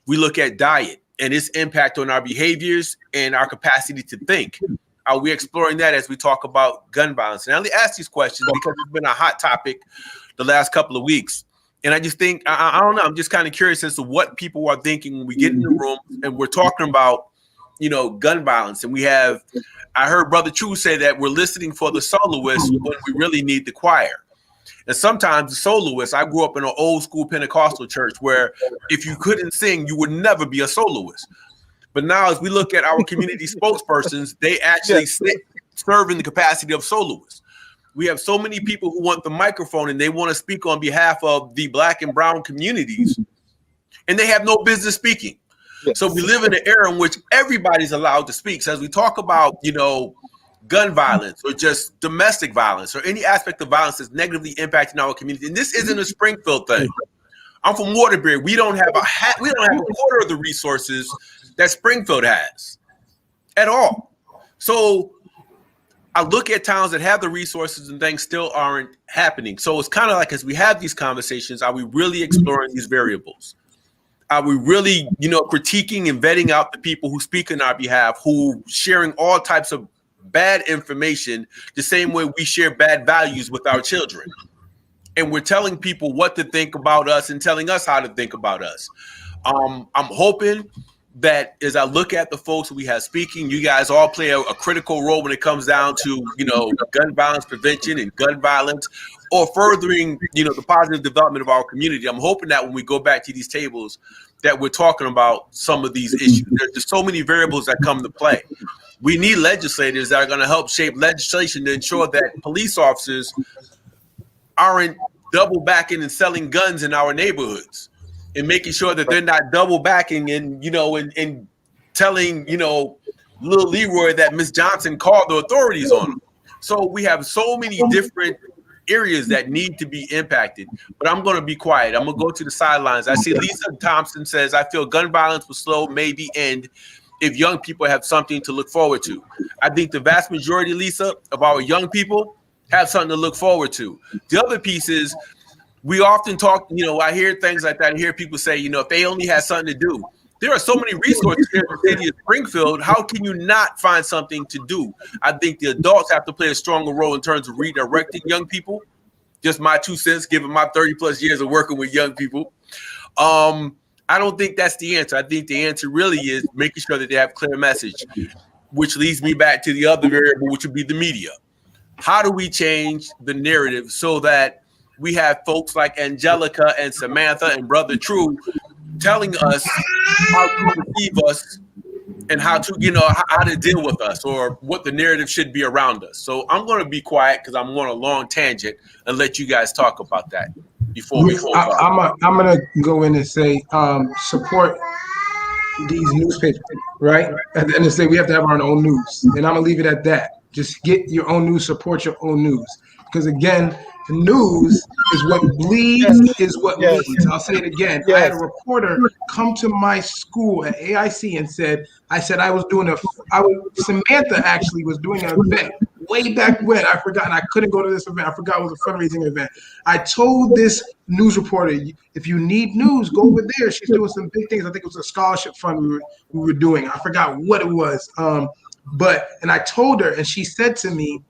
We look at diet and its impact on our behaviors and our capacity to think. Are we exploring that as we talk about gun violence? And I only ask these questions because it's been a hot topic the last couple of weeks. And I just think, I don't know, I'm just kind of curious as to what people are thinking when we get in the room and we're talking about, gun violence. And I heard Brother True say that we're listening for the soloist when we really need the choir. And sometimes the soloist, I grew up in an old school Pentecostal church where if you couldn't sing, you would never be a soloist. But now as we look at our community spokespersons, they actually serve in the capacity of soloists. We have so many people who want the microphone and they want to speak on behalf of the Black and brown communities, and they have no business speaking. Yes. So we live in an era in which everybody's allowed to speak. So as we talk about, gun violence or just domestic violence or any aspect of violence that's negatively impacting our community, and this isn't a Springfield thing. I'm from Waterbury. We don't have a quarter of the resources that Springfield has at all. So I look at towns that have the resources and things still aren't happening. So it's kind of like as we have these conversations, are we really exploring these variables? Are we really, critiquing and vetting out the people who speak on our behalf, who sharing all types of bad information the same way we share bad values with our children? And we're telling people what to think about us and telling us how to think about us. I'm hoping that as I look at the folks we have speaking, you guys all play a critical role when it comes down to, gun violence prevention and gun violence or furthering, the positive development of our community. I'm hoping that when we go back to these tables that we're talking about some of these issues. There's just so many variables that come to play. We need legislators that are going to help shape legislation to ensure that police officers aren't double backing and selling guns in our neighborhoods, and making sure that they're not double backing and, and telling, little Leroy that Miss Johnson called the authorities on him. So we have so many different areas that need to be impacted. But I'm going to be quiet. I'm going to go to the sidelines. I see Lisa Thompson says, I feel gun violence will slow, maybe end if young people have something to look forward to. I think the vast majority, Lisa, of our young people have something to look forward to. The other piece is we often talk, I hear things like that. I hear people say, if they only had something to do. There are so many resources here in the city of Springfield. How can you not find something to do? I think the adults have to play a stronger role in terms of redirecting young people. Just my 2 cents, given my 30 plus years of working with young people. I don't think that's the answer. I think the answer really is making sure that they have clear message, which leads me back to the other variable, which would be the media. How do we change the narrative so that we have folks like Angelica and Samantha and Brother True telling us how to perceive us and how to, how to deal with us or what the narrative should be around us. So I'm going to be quiet because I'm on a long tangent and let you guys talk about that before we close off. I'm going to go in and say support these newspapers, right? At the end of the day, we have to have our own news. And I'm going to leave it at that. Just get your own news, support your own news. Because again, the news is what bleeds, is what leads. I'll say it again. I had a reporter come to my school at AIC and Samantha actually was doing an event way back when. I forgot, and I couldn't go to this event. I forgot it was a fundraising event. I told this news reporter, if you need news, go over there. She's doing some big things. I think it was a scholarship fund we were doing. I forgot what it was. And I told her, and she said to me,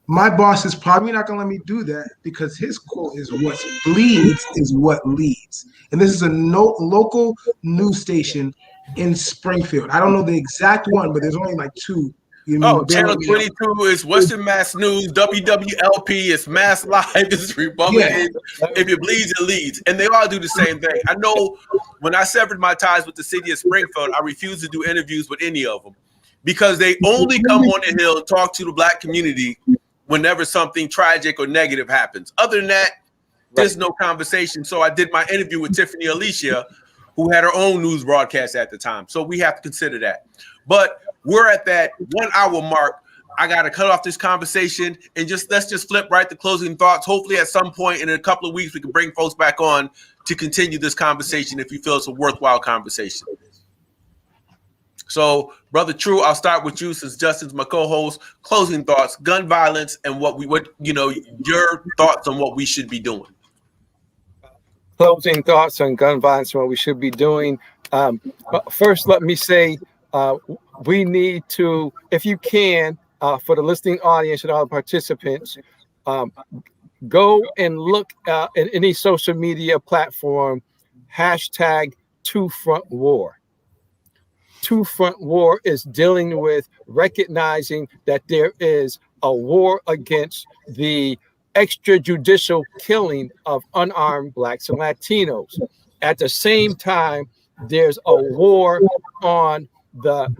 my boss is probably not going to let me do that because his quote is what bleeds is what leads. And this is a local news station in Springfield. I don't know the exact one, but there's only like 2. Channel 22 is Western Mass News, WWLP is Mass Live, it's Republican. Yeah. If it bleeds, it leads. And they all do the same thing. I know when I severed my ties with the city of Springfield, I refused to do interviews with any of them because they only come on the Hill and talk to the Black community whenever something tragic or negative happens. Other than that, there's no conversation. So I did my interview with Tiffany Alicia, who had her own news broadcast at the time. So we have to consider that. But we're at that 1 hour mark. I got to cut off this conversation and let's just flip right to closing thoughts. Hopefully at some point in a couple of weeks, we can bring folks back on to continue this conversation if you feel it's a worthwhile conversation. So, Brother True, I'll start with you since Justin's my co-host. Closing thoughts, gun violence, and your thoughts on what we should be doing. Closing thoughts on gun violence and what we should be doing. First, let me say we need to, if you can, for the listening audience and all the participants, go and look at any social media platform, #2FrontWar. 2-Front War is dealing with recognizing that there is a war against the extrajudicial killing of unarmed Blacks and Latinos. At the same time, there's a war on the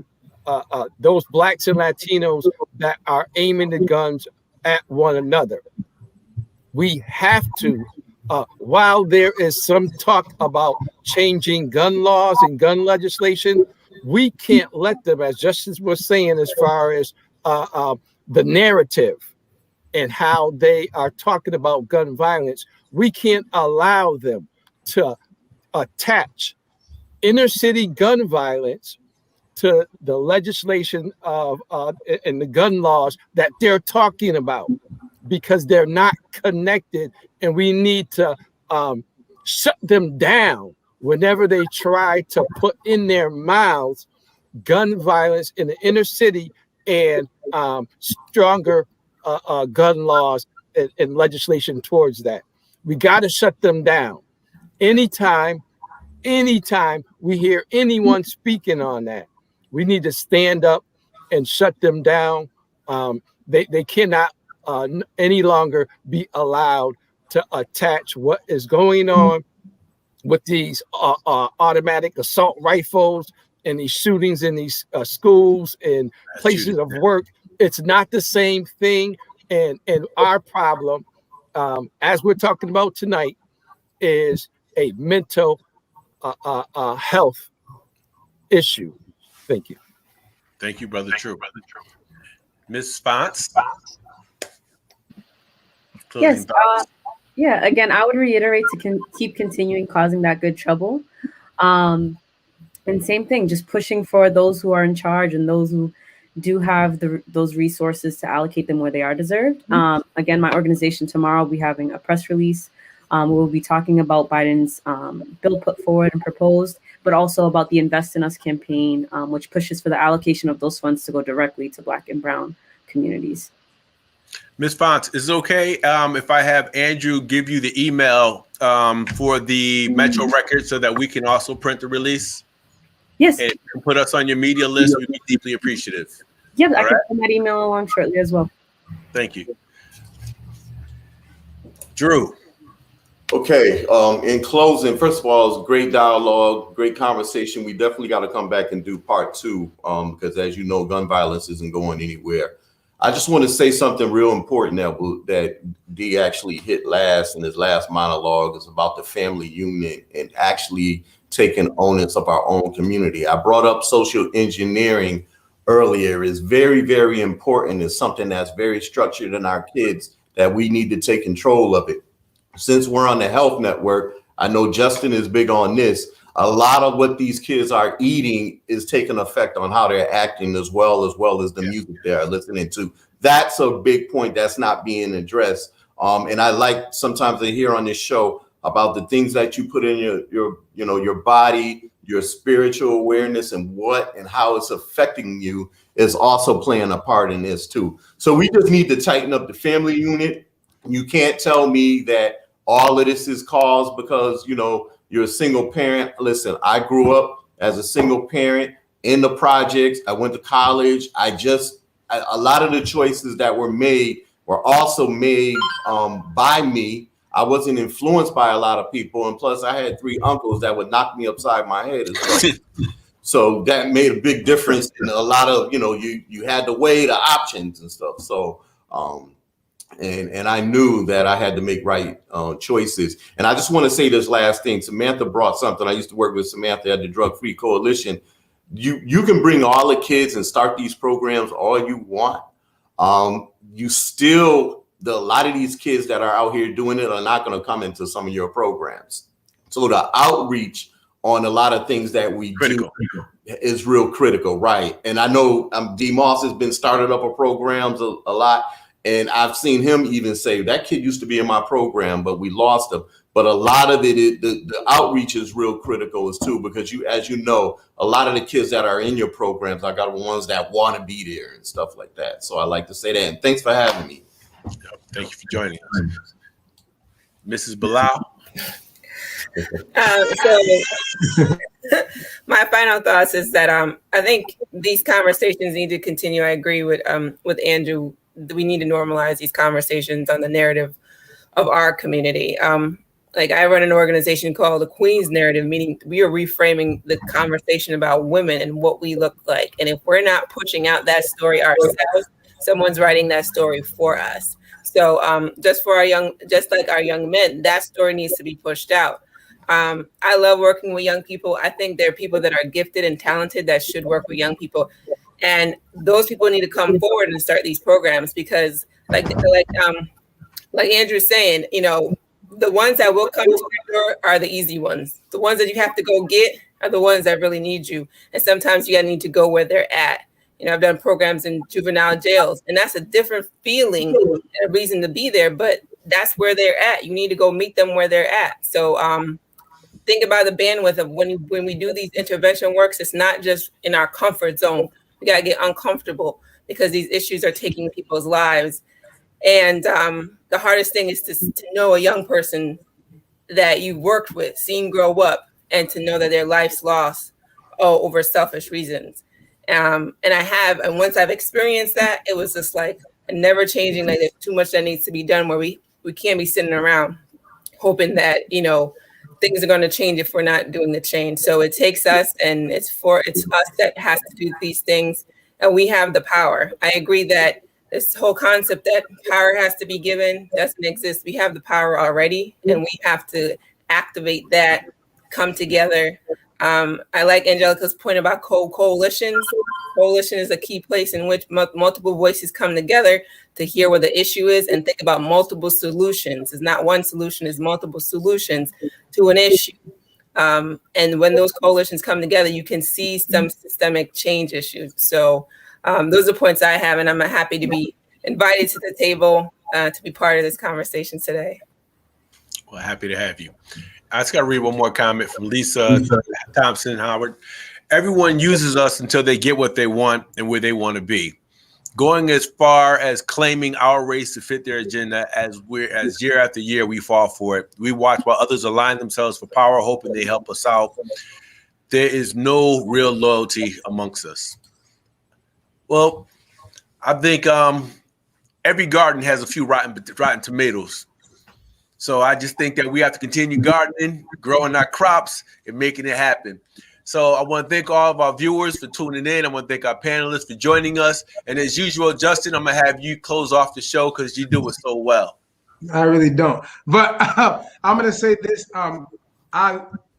those Blacks and Latinos that are aiming the guns at one another. We have to, while there is some talk about changing gun laws and gun legislation, we can't let them, as Justice was saying, as far as the narrative and how they are talking about gun violence, we can't allow them to attach inner city gun violence to the legislation of and the gun laws that they're talking about, because they're not connected, and we need to shut them down whenever they try to put in their mouths gun violence in the inner city and stronger gun laws and legislation towards that. We got to shut them down. Anytime we hear anyone speaking on that, we need to stand up and shut them down. They cannot any longer be allowed to attach what is going on with these automatic assault rifles and these shootings in these schools and places of work. It's not the same thing. And our problem, as we're talking about tonight, is a mental health issue. Thank you. Thank you, Brother True. Ms. Spence? Yes. Yeah. Again, I would reiterate to keep continuing causing that good trouble. And same thing, just pushing for those who are in charge and those who do have those resources to allocate them where they are deserved. Again, my organization tomorrow will be having a press release. We'll be talking about Biden's bill put forward and proposed, but also about the Invest in Us campaign, which pushes for the allocation of those funds to go directly to Black and Brown communities. Ms. Fonts, is it okay if I have Andrew give you the email for the Metro record so that we can also print the release? Yes. And put us on your media list. We'd be deeply appreciative. Yeah, I can send that email along shortly as well. Thank you. Drew. Okay, in closing, first of all, it's great dialogue, great conversation. We definitely got to come back and do part 2 because, as you know, gun violence isn't going anywhere. I just want to say something real important that D actually hit last in his last monologue is about the family unit and actually taking onus of our own community. I brought up social engineering earlier. It's very, very important. It's something that's very structured in our kids that we need to take control of it. Since we're on the health network, I know Justin is big on this. A lot of what these kids are eating is taking effect on how they're acting as well as the music they're listening to. That's a big point that's not being addressed. And I like sometimes I hear on this show about the things that you put in your body, your spiritual awareness, and how it's affecting you is also playing a part in this too. So we just need to tighten up the family unit. You can't tell me that all of this is caused because, you're a single parent. Listen, I grew up as a single parent in the projects. I went to college. A lot of the choices that were made were also made by me. I wasn't influenced by a lot of people. And plus I had 3 uncles that would knock me upside my head as well. So that made a big difference in a lot of, you had to weigh the options and stuff. So, and I knew that I had to make right choices. And I just want to say this last thing. Samantha brought something. I used to work with Samantha at the Drug Free Coalition. You can bring all the kids and start these programs all you want. A lot of these kids that are out here doing it are not going to come into some of your programs. So the outreach on a lot of things that we do is real critical, right? And I know D. Moss has been started up a programs a lot. And I've seen him even say that kid used to be in my program, but we lost him. But a lot of it, the outreach is real critical as too, because as you know, a lot of the kids that are in your programs are got ones that want to be there and stuff like that. So I like to say that. And thanks for having me. Thank you for joining us. Mrs. Bilal. My final thoughts is that I think these conversations need to continue. I agree with Andrew. We need to normalize these conversations on the narrative of our community. I run an organization called the Queen's Narrative, meaning we are reframing the conversation about women and what we look like. And if we're not pushing out that story ourselves, someone's writing that story for us. So just like our young men, that story needs to be pushed out. I love working with young people. I think there are people that are gifted and talented that should work with young people. And those people need to come forward and start these programs because like Andrew's saying, the ones that will come to your door are the easy ones. The ones that you have to go get are the ones that really need you. And sometimes you need to go where they're at. I've done programs in juvenile jails, and that's a different feeling and a reason to be there, but that's where they're at. You need to go meet them where they're at. So think about the bandwidth of when we do these intervention works, it's not just in our comfort zone. We got to get uncomfortable because these issues are taking people's lives. And the hardest thing is to know a young person that you worked with, seen grow up, and to know that their life's lost over selfish reasons. And once I've experienced that, it was just like a never changing, like there's too much that needs to be done where we can't be sitting around hoping that, things are going to change if we're not doing the change. So it takes us, and it's us that has to do these things, and we have the power. I agree that this whole concept that power has to be given doesn't exist. We have the power already, and we have to activate that, come together, I like Angelica's point about coalitions. Coalition is a key place in which multiple voices come together to hear what the issue is and think about multiple solutions. It's not one solution, it's multiple solutions to an issue. And when those coalitions come together, you can see some systemic change issues. So those are points I have, and I'm happy to be invited to the table to be part of this conversation today. Well, happy to have you. I just got to read one more comment from Lisa Thompson Howard. Everyone uses us until they get what they want and where they want to be. Going as far as claiming our race to fit their agenda as year after year we fall for it. We watch while others align themselves for power, hoping they help us out. There is no real loyalty amongst us. Well, I think every garden has a few rotten tomatoes. So I just think that we have to continue gardening, growing our crops, and making it happen. So I want to thank all of our viewers for tuning in. I want to thank our panelists for joining us. And as usual, Justin, I'm going to have you close off the show because you do it so well. I really don't. But I'm going to say this.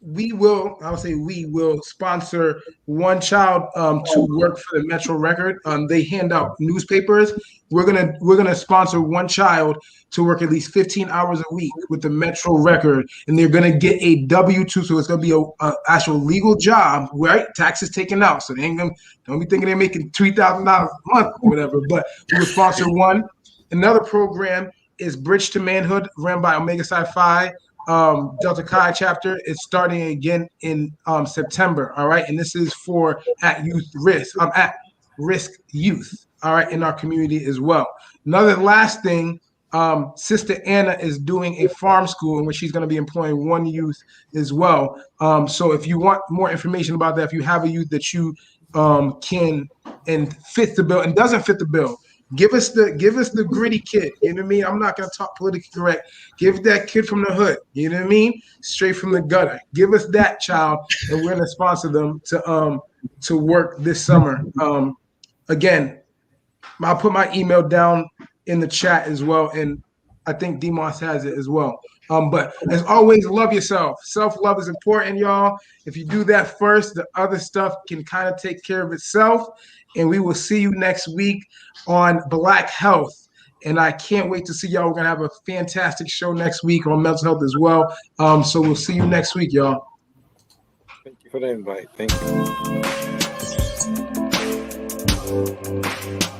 We will sponsor one child to work for the Metro Record. They hand out newspapers. We're gonna sponsor one child to work at least 15 hours a week with the Metro Record, and they're gonna get a W-2, so it's gonna be a actual legal job, right? Taxes taken out, so they ain't gonna don't be thinking they're making $3,000 a month or whatever. But we will sponsor one. Another program is Bridge to Manhood, run by Omega Psi Phi. Delta Chi chapter is starting again in September. All right, and this is for at risk youth. All right, in our community as well. Another last thing, Sister Anna is doing a farm school in which she's going to be employing one youth as well. So if you want more information about that, if you have a youth that you can and fits the bill and doesn't fit the bill, give us the gritty kid. You know what I mean? I'm not gonna talk politically correct. Give that kid from the hood. You know what I mean? Straight from the gutter. Give us that child, and we're gonna sponsor them to work this summer. Again, I'll put my email down in the chat as well, and I think Demos has it as well. But as always, love yourself. Self-love is important, y'all. If you do that first, the other stuff can kind of take care of itself. And we will see you next week on Black Health. And I can't wait to see y'all. We're going to have a fantastic show next week on mental health as well. So we'll see you next week, y'all. Thank you for the invite. Thank you.